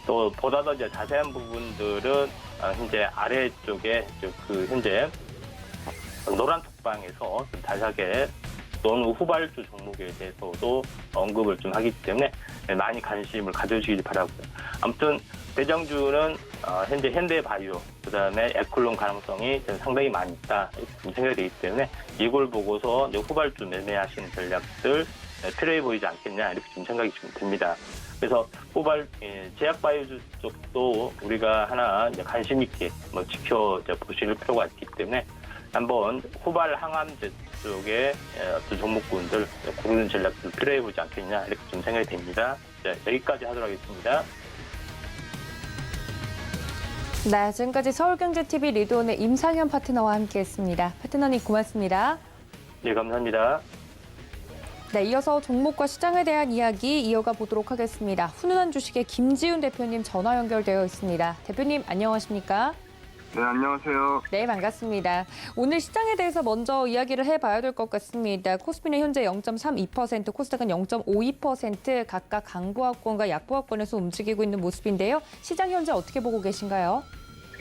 E: 또 보다 더 이제 자세한 부분들은 현재 아래쪽에 그 현재 노란 톡방에서 좀 자세하게 노후 후발주 종목에 대해서도 언급을 좀 하기 때문에 많이 관심을 가져주시기 바라고요. 아무튼 대장주는 현재 현대바이오 그다음에 에콜론 가능성이 상당히 많이 있다 이렇게 생각이 되기 때문에 이걸 보고서 이제 후발주 매매하시는 전략들 필요해 보이지 않겠냐 이렇게 좀 생각이 좀 듭니다. 그래서 제약바이오 쪽도 우리가 하나 이제 관심 있게 지켜 보실 필요가 있기 때문에 한번 후발 항암제 쪽에 어떤 종목군들 고르는 전략들 필요해 보이지 않겠냐 이렇게 좀 생각이 됩니다. 여기까지 하도록 하겠습니다.
B: 네, 지금까지 서울경제TV 리드온의 임상현 파트너와 함께했습니다. 파트너님 고맙습니다.
E: 네, 감사합니다.
B: 네, 이어서 종목과 시장에 대한 이야기 이어가 보도록 하겠습니다. 훈훈한 주식의 김지훈 대표님 전화 연결되어 있습니다. 대표님 안녕하십니까?
F: 네, 안녕하세요.
B: 네, 반갑습니다. 오늘 시장에 대해서 먼저 이야기를 해봐야 될 것 같습니다. 코스피는 현재 0.32%, 코스닥은 0.52% 각각 강보합권과 약보합권에서 움직이고 있는 모습인데요. 시장 현재 어떻게 보고 계신가요?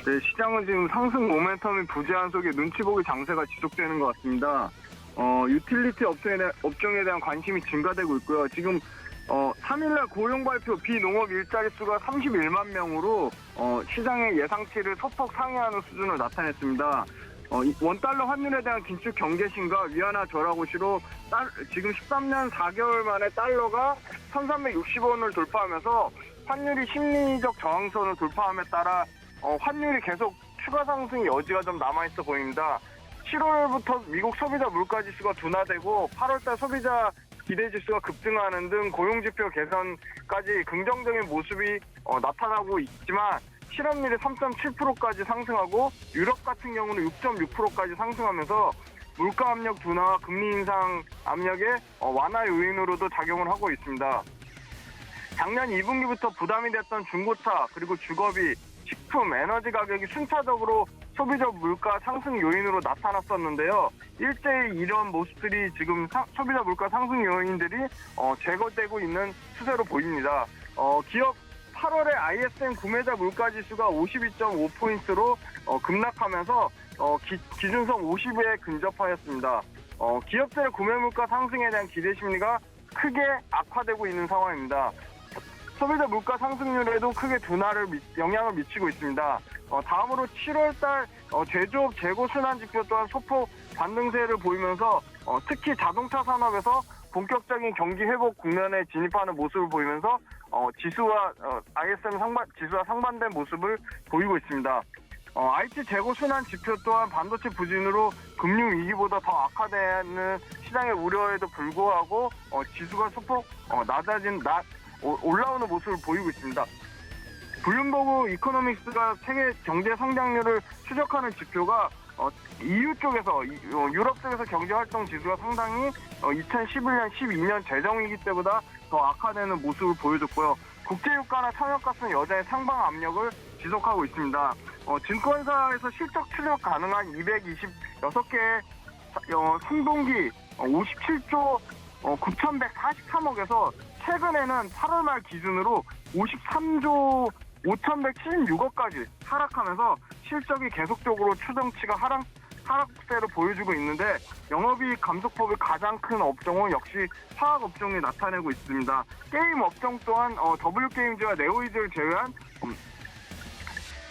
F: 네, 시장은 지금 상승 모멘텀이 부재한 속에 눈치 보기 장세가 지속되는 것 같습니다. 유틸리티 업종에 대한 관심이 증가되고 있고요. 지금 3일날 고용 발표 비농업 일자리 수가 31만 명으로 시장의 예상치를 소폭 상회하는 수준을 나타냈습니다. 원달러 환율에 대한 긴축 경계심과 위안화 절하 고시로 지금 13년 4개월 만에 달러가 1,360원을 돌파하면서 환율이 심리적 저항선을 돌파함에 따라 환율이 계속 추가 상승 여지가 좀 남아있어 보입니다. 7월부터 미국 소비자 물가지수가 둔화되고 8월달 소비자 기대지수가 급등하는 등 고용지표 개선까지 긍정적인 모습이 나타나고 있지만 실업률이 3.7%까지 상승하고 유럽 같은 경우는 6.6%까지 상승하면서 물가 압력 둔화와 금리 인상 압력의 완화 요인으로도 작용을 하고 있습니다. 작년 2분기부터 부담이 됐던 중고차 그리고 주거비, 식품, 에너지 가격이 순차적으로 소비자 물가 상승 요인으로 나타났었는데요. 일제히 이런 모습들이 지금 소비자 물가 상승 요인들이 제거되고 있는 추세로 보입니다. 기업 8월에 ISM 구매자 물가 지수가 52.5포인트로 급락하면서 기준선 50에 근접하였습니다. 기업들의 구매 물가 상승에 대한 기대 심리가 크게 악화되고 있는 상황입니다. 소비자 물가 상승률에도 크게 영향을 미치고 있습니다. 다음으로 7월달 제조업 재고 순환 지표 또한 소폭 반등세를 보이면서 특히 자동차 산업에서 본격적인 경기 회복 국면에 진입하는 모습을 보이면서 지수와 ISM 지수와 상반된 모습을 보이고 있습니다. IT 재고 순환 지표 또한 반도체 부진으로 금융 위기보다 더 악화되는 시장의 우려에도 불구하고 지수가 소폭 올라오는 모습을 보이고 있습니다. 블룸버그 이코노믹스가 세계 경제 성장률을 추적하는 지표가 EU 쪽에서 유럽 쪽에서 경제활동 지수가 상당히 2011년, 12년 재정위기 때보다 더 악화되는 모습을 보여줬고요. 국제유가나 산업가스는 여전히 상방 압력을 지속하고 있습니다. 증권사에서 실적 추적 가능한 226개의 상분기 57조 9,143억에서 최근에는 8월 말 기준으로 53조 5,176억까지 하락하면서 실적이 계속적으로 추정치가 하락세를 보여주고 있는데 영업이익 감소폭이 가장 큰 업종은 역시 화학 업종이 나타내고 있습니다. 게임 업종 또한 W게임즈와 네오이즈를 제외한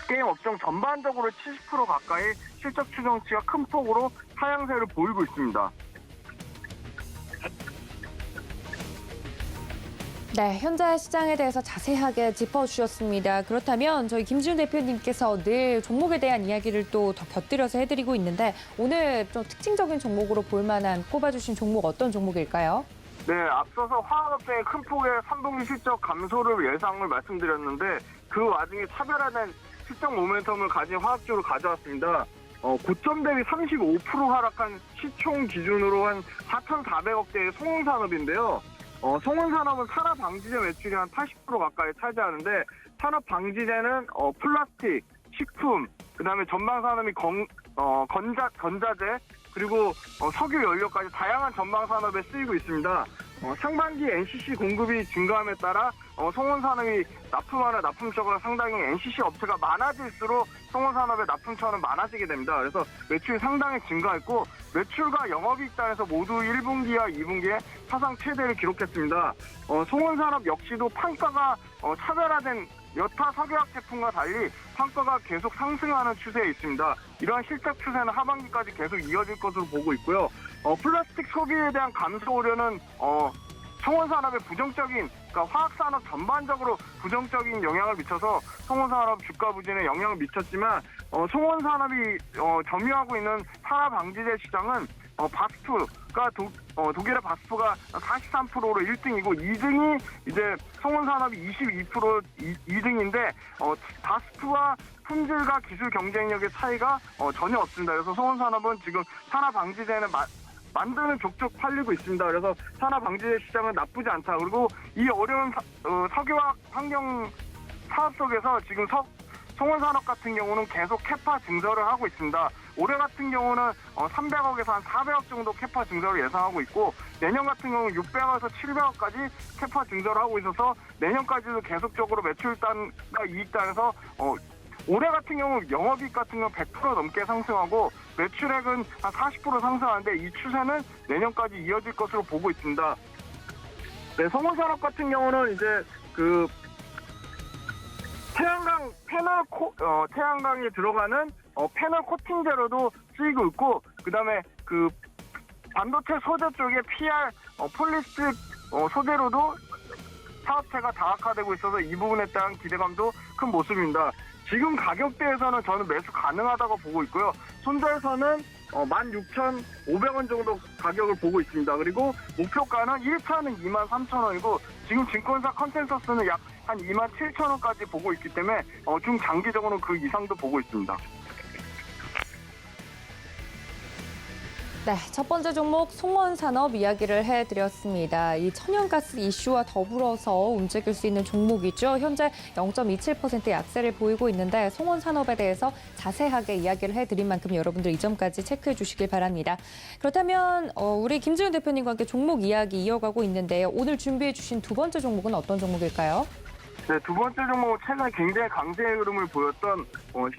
F: 게임 업종 전반적으로 70% 가까이 실적 추정치가 큰 폭으로 하향세를 보이고 있습니다.
B: 네, 현재 시장에 대해서 자세하게 짚어주셨습니다. 그렇다면 저희 김지훈 대표님께서 늘 종목에 대한 이야기를 또 더 곁들여서 해드리고 있는데 오늘 좀 특징적인 종목으로 볼만한 꼽아주신 종목 어떤 종목일까요?
F: 네, 앞서서 화학업종의 큰 폭의 3분기 실적 감소를 예상을 말씀드렸는데 그 와중에 차별화된 실적 모멘텀을 가진 화학주를 가져왔습니다. 고점 대비 35% 하락한 시총 기준으로 한 4,400억대의 송흥산업인데요. 송흥산업은 산업방지제 매출이 한 80% 가까이 차지하는데 산업방지제는 플라스틱, 식품, 그다음에 전방산업이 전자재, 그리고 석유 연료까지 다양한 전방산업에 쓰이고 있습니다. 상반기 NCC 공급이 증가함에 따라 송원산업이 납품하는 납품처가 상당히 NCC 업체가 많아질수록 송원산업의 납품처는 많아지게 됩니다. 그래서 매출이 상당히 증가했고 매출과 영업이익 단에서 모두 1분기와 2분기에 사상 최대를 기록했습니다. 송원산업 역시도 판가가 차별화된 여타 석유화학 제품과 달리 판가가 계속 상승하는 추세에 있습니다. 이러한 실적 추세는 하반기까지 계속 이어질 것으로 보고 있고요. 플라스틱 소비에 대한 감소 우려는 송원산업에 부정적인, 그러니까 화학산업 전반적으로 부정적인 영향을 미쳐서 송원산업 주가 부진에 영향을 미쳤지만 송원산업이 점유하고 있는 산업방지제 시장은 바스프가 독일의 바스프가 43%로 1등이고 2등이 이제 송원산업이 22% 2등인데 바스프와 품질과 기술 경쟁력의 차이가 전혀 없습니다. 그래서 송원산업은 지금 산업방지제는 만드는 족족 팔리고 있습니다. 그래서 산업방지제 시장은 나쁘지 않다. 그리고 이 어려운 석유화학 환경 사업 속에서 지금 송원산업 같은 경우는 계속 캐파 증설을 하고 있습니다. 올해 같은 경우는 300억에서 한 400억 정도 캐파 증설을 예상하고 있고 내년 같은 경우는 600억에서 700억까지 캐파 증설을 하고 있어서 내년까지도 계속적으로 매출단과 이익단에서 올해 같은 경우 영업이익 같은 경우 100% 넘게 상승하고 매출액은 한 40% 상승하는데 이 추세는 내년까지 이어질 것으로 보고 있습니다. 네, 송원산업 같은 경우는 이제 그 태양광에 들어가는 패널 코팅 재료도 쓰이고 있고 그다음에 그 반도체 소재 쪽에 PR 폴리스틱 소재로도 사업체가 다각화되고 있어서 이 부분에 대한 기대감도 큰 모습입니다. 지금 가격대에서는 저는 매수 가능하다고 보고 있고요. 손절선은 16,500원 정도 가격을 보고 있습니다. 그리고 목표가는 1차는 23,000원이고 지금 증권사 컨센서스는 약 한 27,000원까지 보고 있기 때문에 중장기적으로는 그 이상도 보고 있습니다.
B: 네, 첫 번째 종목 송원산업 이야기를 해드렸습니다. 이 천연가스 이슈와 더불어서 움직일 수 있는 종목이죠. 현재 0.27% 약세를 보이고 있는데 송원산업에 대해서 자세하게 이야기를 해드린 만큼 여러분들 이 점까지 체크해 주시길 바랍니다. 그렇다면 우리 김지훈 대표님과 함께 종목 이야기 이어가고 있는데요. 오늘 준비해 주신 두 번째 종목은 어떤 종목일까요?
F: 네, 두 번째 종목은 최근 굉장히 강세의 흐름을 보였던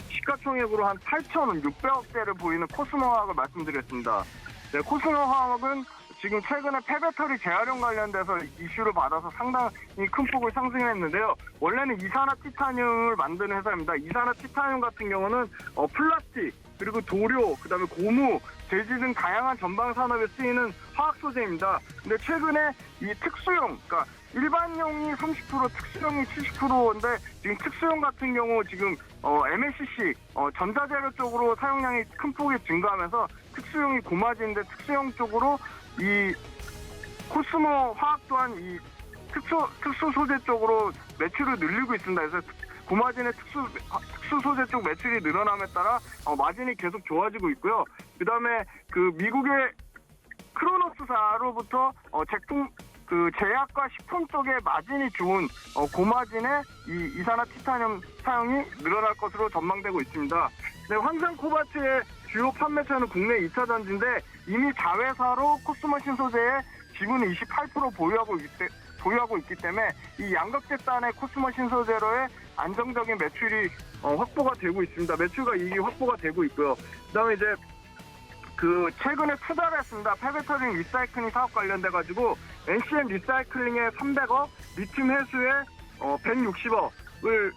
F: 시가총액으로 한 8,600억대를 보이는 코스모화학을 말씀드렸습니다. 네, 코스모화학은 지금 최근에 폐배터리 재활용 관련돼서 이슈를 받아서 상당히 큰 폭을 상승했는데요. 원래는 이산화티타늄을 만드는 회사입니다. 이산화티타늄 같은 경우는 플라스틱, 그리고 도료, 그다음에 고무, 제지 등 다양한 전방 산업에 쓰이는 화학 소재입니다. 근데 최근에 이 특수용, 그러니까 일반용이 30%, 특수용이 70%인데 지금 특수용 같은 경우 지금 MLCC 전자재료 쪽으로 사용량이 큰 폭이 증가하면서 특수용이 고마진데 특수용 쪽으로 이 코스모 화학 또한 이 특수 소재 쪽으로 매출을 늘리고 있습니다. 그래서 고마진의 특수 소재 쪽 매출이 늘어남에 따라 마진이 계속 좋아지고 있고요. 그다음에 그 미국의 크로노스사로부터 제품 그 제약과 식품 쪽에 마진이 좋은 고마진의 이 이산화티타늄 사용이 늘어날 것으로 전망되고 있습니다. 네, 황산 코발트의 주요 판매처는 국내 2차 전지인데 이미 자회사로 코스모 신소재의 지분을 28% 보유하고 있기 때문에 이 양극재단의 코스모 신소재로의 안정적인 매출이 확보가 되고 있습니다. 매출과 이익이 확보가 되고 있고요. 그다음에 이제 최근에 투자를 했습니다. 폐배터링 리사이클링 사업 관련돼가지고 NCM 리사이클링에 300억, 리튬 회수에 160억을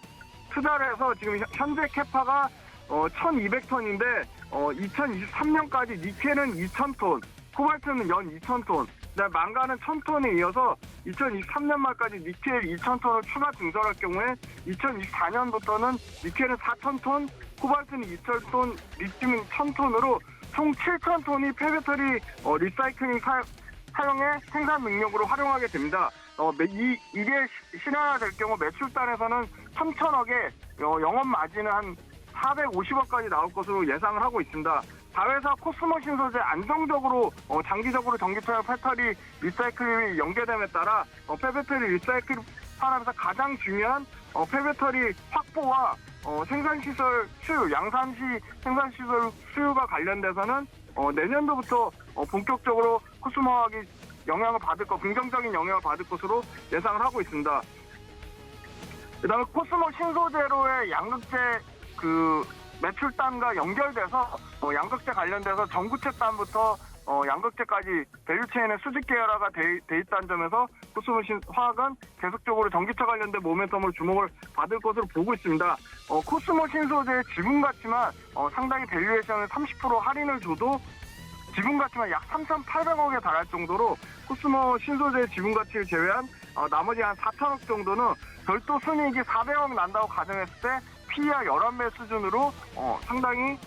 F: 투자를 해서 지금 현재 캐파가 1,200톤인데 2023년까지 니켈은 2,000톤, 코발트는 연 2,000톤, 망간은 1,000톤에 이어서 2023년 말까지 니켈 2,000톤을 추가 증설할 경우에 2024년부터는 니켈은 4,000톤, 코발트는 2,000톤, 리튬은 1,000톤으로 총 7,000톤이 폐배터리 리사이클링 사용의 생산 능력으로 활용하게 됩니다. 이게 실현화될 경우 매출단에서는 3,000억에 영업 마진은 한 450억까지 나올 것으로 예상을 하고 있습니다. 자회사 코스모 신소재 안정적으로 장기적으로 전기차용 배터리 리사이클이 연계됨에 따라 폐배터리 리사이클 산업에서 가장 중요한 폐배터리 확보와 생산시설 수요, 양산시 생산시설 수요가 관련돼서는 내년도부터 본격적으로 코스모학이 영향을 받을 긍정적인 영향을 받을 것으로 예상을 하고 있습니다. 그다음에 코스모 신소재로의 양극재 매출단과 연결돼서 양극재 관련돼서 전구체단부터 양극재까지 밸류체인의 수직 계열화가 돼 있다는 점에서 코스모 화학은 계속적으로 전기차 관련된 모멘텀으로 주목을 받을 것으로 보고 있습니다. 코스모 신소재의 지분 가치만 상당히 밸류에이션을 30% 할인을 줘도 지분 가치만 약 3,800억에 달할 정도로 코스모 신소재의 지분 가치를 제외한 나머지 한 4,000억 정도는 별도 순이익이 400억 난다고 가정했을 때 PER 11배 수준으로 상당히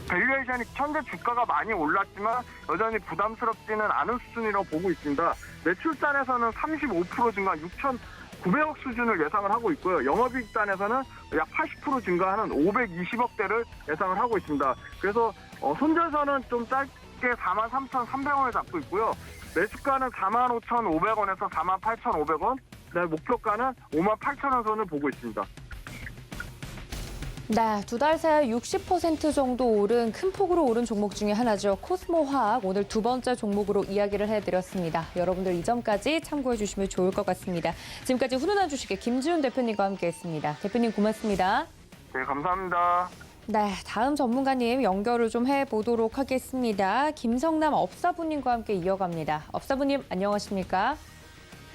F: 밸류에이션이 현재 주가가 많이 올랐지만 여전히 부담스럽지는 않은 수준이라고 보고 있습니다. 매출단에서는 35% 증가 6,900억 수준을 예상을 하고 있고요. 영업이익단에서는 약 80% 증가하는 520억대를 예상을 하고 있습니다. 그래서 손절선은 좀 짧게 43,300원을 잡고 있고요. 매수가는 45,500원에서 48,500원, 그다음에 목표가는 58,000원 선을 보고 있습니다.
B: 네, 두 달 사이 60% 정도 오른 큰 폭으로 오른 종목 중에 하나죠. 코스모 화학 오늘 두 번째 종목으로 이야기를 해드렸습니다. 여러분들 이 점까지 참고해 주시면 좋을 것 같습니다. 지금까지 훈훈한 주식의 김지훈 대표님과 함께했습니다. 대표님 고맙습니다.
F: 네, 감사합니다.
B: 네, 다음 전문가님 연결을 좀 해보도록 하겠습니다. 김성남 업사부님과 함께 이어갑니다. 업사부님 안녕하십니까?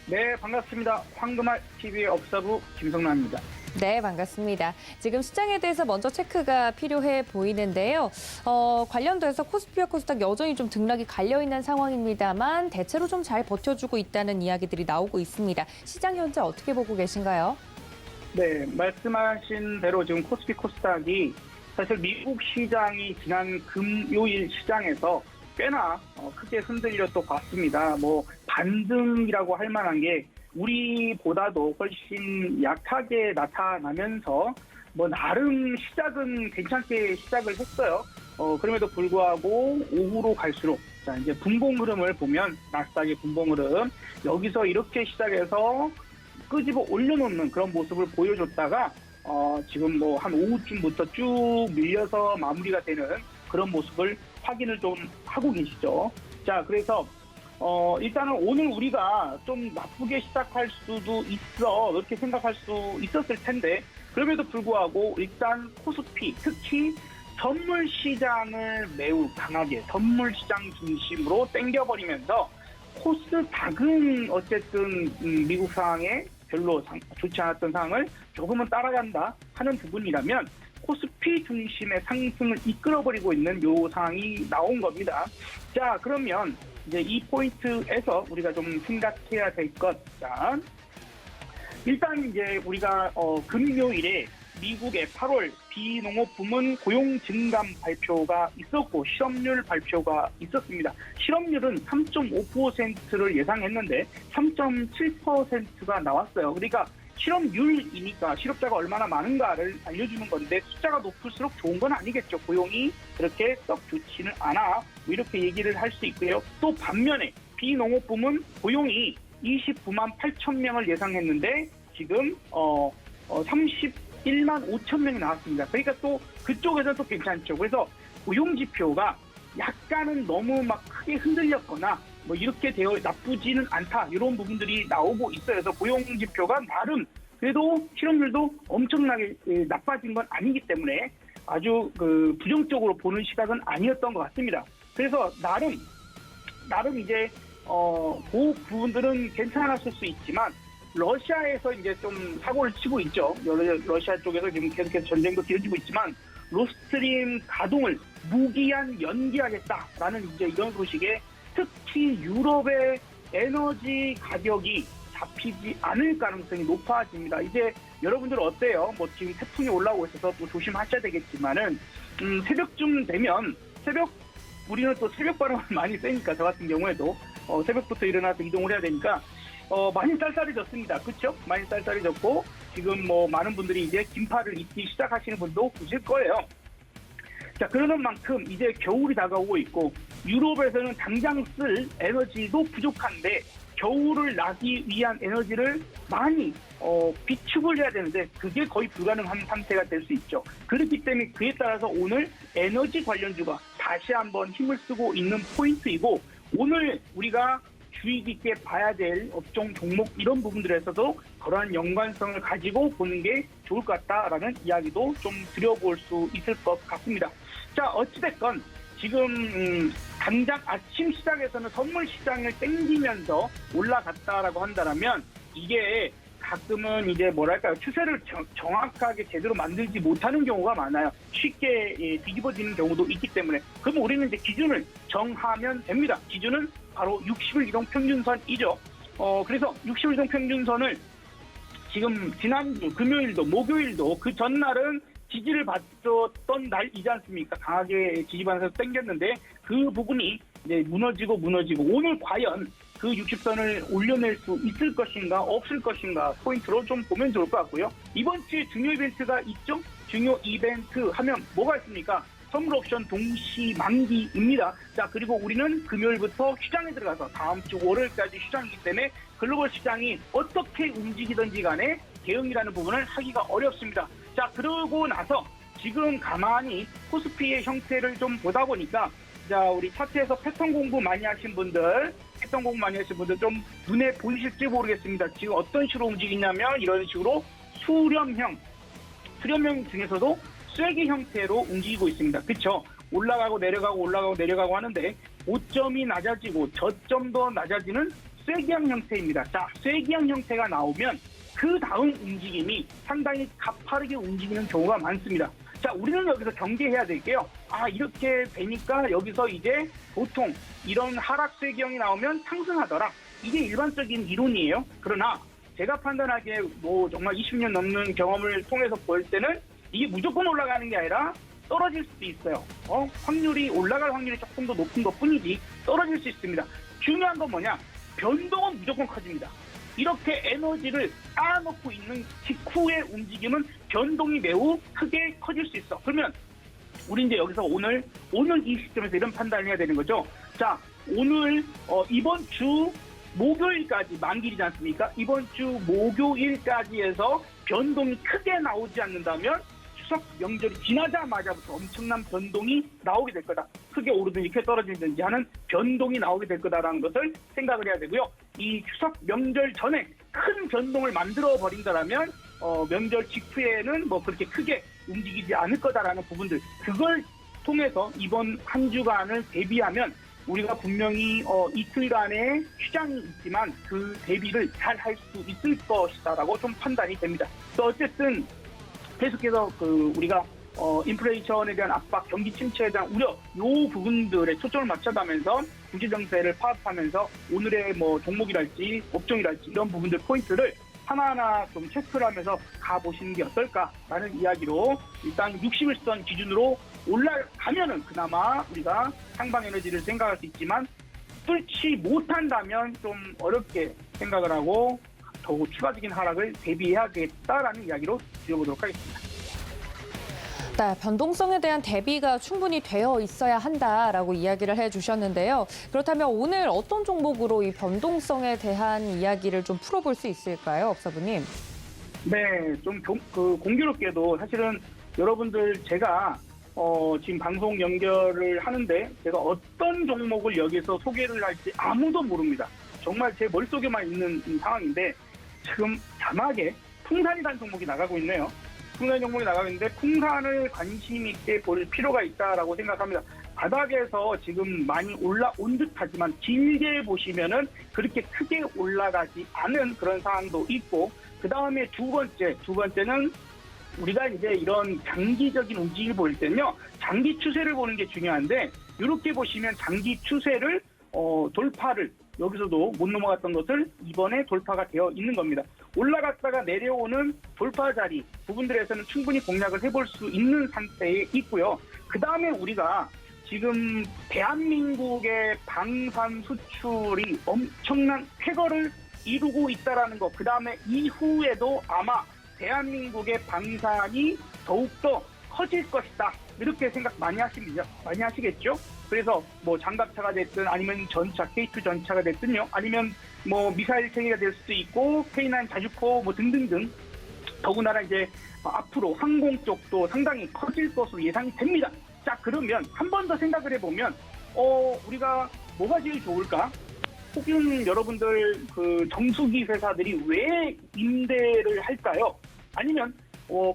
G: 네, 반갑습니다. 황금알 TV의 업사부 김성남입니다.
B: 네, 반갑습니다. 지금 시장에 대해서 먼저 체크가 필요해 보이는데요. 관련돼서 코스피와 코스닥 여전히 좀 등락이 갈려있는 상황입니다만 대체로 좀 잘 버텨주고 있다는 이야기들이 나오고 있습니다. 시장 현재 어떻게 보고 계신가요?
G: 네, 말씀하신 대로 지금 코스피 코스닥이 사실 미국 시장이 지난 금요일 시장에서 꽤나 크게 흔들렸던 것 같습니다. 반등이라고 할 만한 게 우리보다도 훨씬 약하게 나타나면서 나름 시작은 괜찮게 시작을 했어요. 그럼에도 불구하고 오후로 갈수록 이제 분봉 흐름을 보면 나스닥의 분봉 흐름 여기서 이렇게 시작해서 끄집어 올려놓는 그런 모습을 보여줬다가 지금 한 오후쯤부터 쭉 밀려서 마무리가 되는 그런 모습을 확인을 좀 하고 계시죠. 자, 그래서 일단은 오늘 우리가 좀 나쁘게 시작할 수도 있어 이렇게 생각할 수 있었을 텐데 그럼에도 불구하고 일단 코스피 특히 선물 시장을 매우 강하게 선물 시장 중심으로 땡겨버리면서 코스닥은 어쨌든 미국 상황에 별로 좋지 않았던 상황을 조금은 따라간다 하는 부분이라면 코스피 중심의 상승을 이끌어버리고 있는 요 상황이 나온 겁니다. 자, 그러면 이제 이 포인트에서 우리가 좀 생각해야 될 것. 자, 일단 이제 우리가 금요일에 미국의 8월 비농업 부문 고용 증감 발표가 있었고 실업률 발표가 있었습니다. 실업률은 3.5%를 예상했는데 3.7%가 나왔어요. 그러니까 실업률이니까 실업자가 얼마나 많은가를 알려주는 건데 숫자가 높을수록 좋은 건 아니겠죠. 고용이 그렇게 썩 좋지는 않아. 이렇게 얘기를 할 수 있고요. 또 반면에 비농업 부문 고용이 29만 8천 명을 예상했는데 지금 31만 5천 명이 나왔습니다. 그러니까 또 그쪽에서 또 괜찮죠. 그래서 고용 지표가 약간은 너무 막 크게 흔들렸거나 뭐 이렇게 되어 나쁘지는 않다 이런 부분들이 나오고 있어요. 그래서 고용 지표가 나름 그래도 실업률도 엄청나게 나빠진 건 아니기 때문에 아주 부정적으로 보는 시각은 아니었던 것 같습니다. 그래서 나름 이제 그 부분들은 괜찮았을 수 있지만 러시아에서 이제 좀 사고를 치고 있죠. 러시아 쪽에서 지금 계속해서 전쟁도 벌어지고 있지만 로스트림 가동을 무기한 연기하겠다라는 이제 이런 소식에 특히 유럽의 에너지 가격이 잡히지 않을 가능성이 높아집니다. 이제 여러분들 어때요? 뭐 지금 태풍이 올라오고 있어서 또 조심하셔야 되겠지만은 새벽쯤 되면 우리는 또 새벽 바람을 많이 쐬니까 저 같은 경우에도 새벽부터 일어나서 이동을 해야 되니까 많이 쌀쌀해졌습니다. 그렇죠? 많이 쌀쌀해졌고 지금 뭐 많은 분들이 이제 긴팔을 입기 시작하시는 분도 계실 거예요. 자, 그러는 만큼 이제 겨울이 다가오고 있고 유럽에서는 당장 쓸 에너지도 부족한데 겨울을 나기 위한 에너지를 많이 비축을 해야 되는데 그게 거의 불가능한 상태가 될 수 있죠. 그렇기 때문에 그에 따라서 오늘 에너지 관련주가 다시 한번 힘을 쓰고 있는 포인트이고 오늘 우리가 주의 깊게 봐야 될 업종 종목 이런 부분들에서도 그러한 연관성을 가지고 보는 게 좋을 것 같다라는 이야기도 좀 드려볼 수 있을 것 같습니다. 자, 어찌됐건 지금 당장 아침 시장에서는 선물 시장을 땡기면서 올라갔다라고 한다면 이게 가끔은 이제 뭐랄까요 추세를 정확하게 제대로 만들지 못하는 경우가 많아요. 쉽게 뒤집어지는 경우도 있기 때문에 그럼 우리는 이제 기준을 정하면 됩니다. 기준은 바로 60일 이동 평균선이죠. 그래서 60일 이동 평균선을 지금 지난주 금요일도 목요일도 그 전날은 지지를 받았던 날이지 않습니까? 강하게 지지받아서 땡겼는데 그 부분이 이제 무너지고 오늘 과연 그 60선을 올려낼 수 있을 것인가 없을 것인가 포인트로 좀 보면 좋을 것 같고요. 이번 주에 중요 이벤트가 있죠? 중요 이벤트 하면 뭐가 있습니까? 선물 옵션 동시 만기입니다. 자, 그리고 우리는 금요일부터 시장에 들어가서 다음 주 월요일까지 시장이기 때문에 글로벌 시장이 어떻게 움직이든지 간에 대응이라는 부분을 하기가 어렵습니다. 자, 그러고 나서 지금 가만히 코스피의 형태를 좀 보다 보니까 자, 우리 차트에서 패턴 공부 많이 하신 분들 좀 눈에 보이실지 모르겠습니다. 지금 어떤 식으로 움직이냐면 이런 식으로 수렴형 중에서도 쐐기 형태로 움직이고 있습니다. 그렇죠? 올라가고 내려가고 하는데 고점이 낮아지고 저점도 낮아지는 쐐기형 형태입니다. 자, 쐐기형 형태가 나오면 그 다음 움직임이 상당히 가파르게 움직이는 경우가 많습니다. 자, 우리는 여기서 경계해야 될게요. 이렇게 되니까 여기서 이제 보통 이런 하락 쐐기형이 나오면 상승하더라. 이게 일반적인 이론이에요. 그러나 제가 판단하기에 뭐 정말 20년 넘는 경험을 통해서 볼 때는 이게 무조건 올라가는 게 아니라 떨어질 수도 있어요. 올라갈 확률이 조금 더 높은 것뿐이지 떨어질 수 있습니다. 중요한 건 뭐냐? 변동은 무조건 커집니다. 이렇게 에너지를 쌓아놓고 있는 직후의 움직임은 변동이 매우 크게 커질 수 있어. 그러면 우리 이제 여기서 오늘 이 시점에서 이런 판단을 해야 되는 거죠. 자, 오늘 이번 주 목요일까지 만기이지 않습니까? 이번 주 목요일까지 해서 변동이 크게 나오지 않는다면 추석 명절이 지나자마자부터 엄청난 변동이 나오게 될 거다. 크게 오르든지 크게 떨어지든지 하는 변동이 나오게 될 거다라는 것을 생각을 해야 되고요. 이 추석 명절 전에 큰 변동을 만들어 버린다라면 명절 직후에는 뭐 그렇게 크게 움직이지 않을 거다라는 부분들 그걸 통해서 이번 한 주간을 대비하면 우리가 분명히 이틀간의 시장이 있지만 그 대비를 잘 할 수 있을 것이다라고 좀 판단이 됩니다. 또 어쨌든 계속해서 우리가 인플레이션에 대한 압박, 경기 침체에 대한 우려, 요 부분들에 초점을 맞춰가면서 경제 정세를 파악하면서 오늘의 뭐 종목이랄지 업종이랄지 이런 부분들 포인트를 하나하나 좀 체크를 하면서 가보시는 게 어떨까라는 이야기로 일단 60일선 기준으로 올라가면은 그나마 우리가 상방 에너지를 생각할 수 있지만 뚫지 못한다면 좀 어렵게 생각을 하고 더욱 추가적인 하락을 대비해야겠다라는 이야기로 드려보도록 하겠습니다.
B: 네, 변동성에 대한 대비가 충분히 되어 있어야 한다라고 이야기를 해주셨는데요. 그렇다면 오늘 어떤 종목으로 이 변동성에 대한 이야기를 좀 풀어볼 수 있을까요, 업사부님?
G: 네, 좀 공교롭게도 사실은 여러분들 제가 지금 방송 연결을 하는데 제가 어떤 종목을 여기서 소개를 할지 아무도 모릅니다. 정말 제 머릿속에만 있는 상황인데 지금 자막에 풍산이라는 종목이 나가고 있네요. 풍산 종목이 나가고 있는데 풍산을 관심 있게 볼 필요가 있다라고 생각합니다. 바닥에서 지금 많이 올라온 듯하지만 길게 보시면은 그렇게 크게 올라가지 않은 그런 상황도 있고, 그 다음에 두 번째는 우리가 이제 이런 장기적인 움직임을 볼 때는요, 장기 추세를 보는 게 중요한데, 이렇게 보시면 장기 추세를 돌파를 여기서도 못 넘어갔던 것을 이번에 돌파가 되어 있는 겁니다. 올라갔다가 내려오는 돌파 자리 부분들에서는 충분히 공략을 해볼 수 있는 상태에 있고요. 그 다음에 우리가 지금 대한민국의 방산 수출이 엄청난 쾌거를 이루고 있다라는 것, 그 다음에 이후에도 아마 대한민국의 방산이 더욱더 커질 것이다, 이렇게 생각 많이 하시겠죠? 그래서 뭐 장갑차가 됐든 아니면 전차, K2 전차가 됐든요, 아니면 뭐 미사일 체계가 될 수도 있고 K9 자주포 뭐 등등등, 더군다나 이제 앞으로 항공 쪽도 상당히 커질 것으로 예상이 됩니다. 자, 그러면 한 번 더 생각을 해보면 우리가 뭐가 제일 좋을까? 혹은 여러분들 그 정수기 회사들이 왜 임대를 할까요? 아니면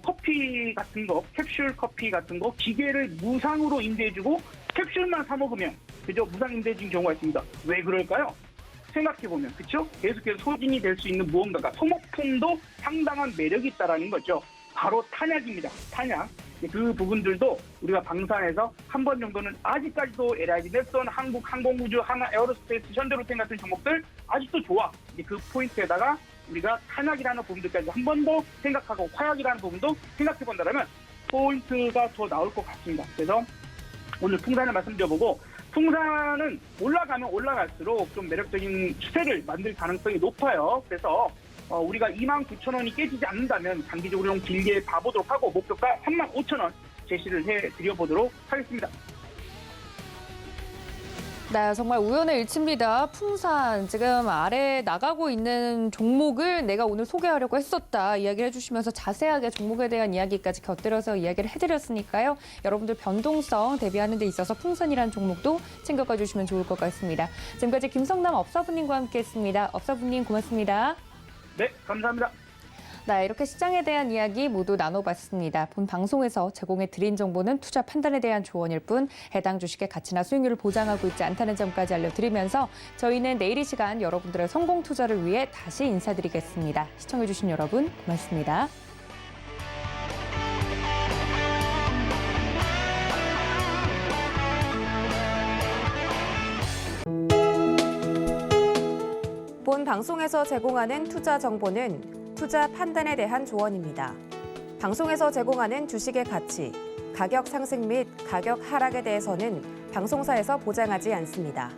G: 커피 같은 거, 캡슐 커피 같은 거 기계를 무상으로 임대해주고 캡슐만 사 먹으면 그죠? 무상 임대해준 경우가 있습니다. 왜 그럴까요? 생각해보면, 그렇죠? 계속해서 소진이 될 수 있는 무언가가, 소모품도 상당한 매력이 있다라는 거죠. 바로 탄약입니다. 탄약. 그 부분들도 우리가 방산에서 한 번 정도는, 아직까지도 LIG 넥슨, 한국 항공우주, 하나 에어로스페이스, 현대로템 같은 종목들 아직도 좋아. 그 포인트에다가 우리가 탄약이라는 부분들까지 한 번 더 생각하고 화약이라는 부분도 생각해 본다면 포인트가 더 나올 것 같습니다. 그래서 오늘 풍산을 말씀드려보고, 풍산은 올라가면 올라갈수록 좀 매력적인 추세를 만들 가능성이 높아요. 그래서 우리가 29,000원이 깨지지 않는다면 장기적으로 좀 길게 봐보도록 하고, 목표가 35,000원 제시를 해드려보도록 하겠습니다.
B: 네, 정말 우연의 일치입니다. 풍산, 지금 아래에 나가고 있는 종목을 내가 오늘 소개하려고 했었다 이야기를 해주시면서 자세하게 종목에 대한 이야기까지 곁들여서 이야기를 해드렸으니까요. 여러분들 변동성 대비하는 데 있어서 풍산이라는 종목도 챙겨가 주시면 좋을 것 같습니다. 지금까지 김성남 업사부님과 함께했습니다. 업사부님 고맙습니다.
G: 네, 감사합니다.
B: 네, 이렇게 시장에 대한 이야기 모두 나눠봤습니다. 본 방송에서 제공해드린 정보는 투자 판단에 대한 조언일 뿐 해당 주식의 가치나 수익률을 보장하고 있지 않다는 점까지 알려드리면서 저희는 내일 이 시간 여러분들의 성공 투자를 위해 다시 인사드리겠습니다. 시청해주신 여러분 고맙습니다.
A: 본 방송에서 제공하는 투자 정보는 투자 판단에 대한 조언입니다. 방송에서 제공하는 주식의 가치, 가격 상승 및 가격 하락에 대해서는 방송사에서 보장하지 않습니다.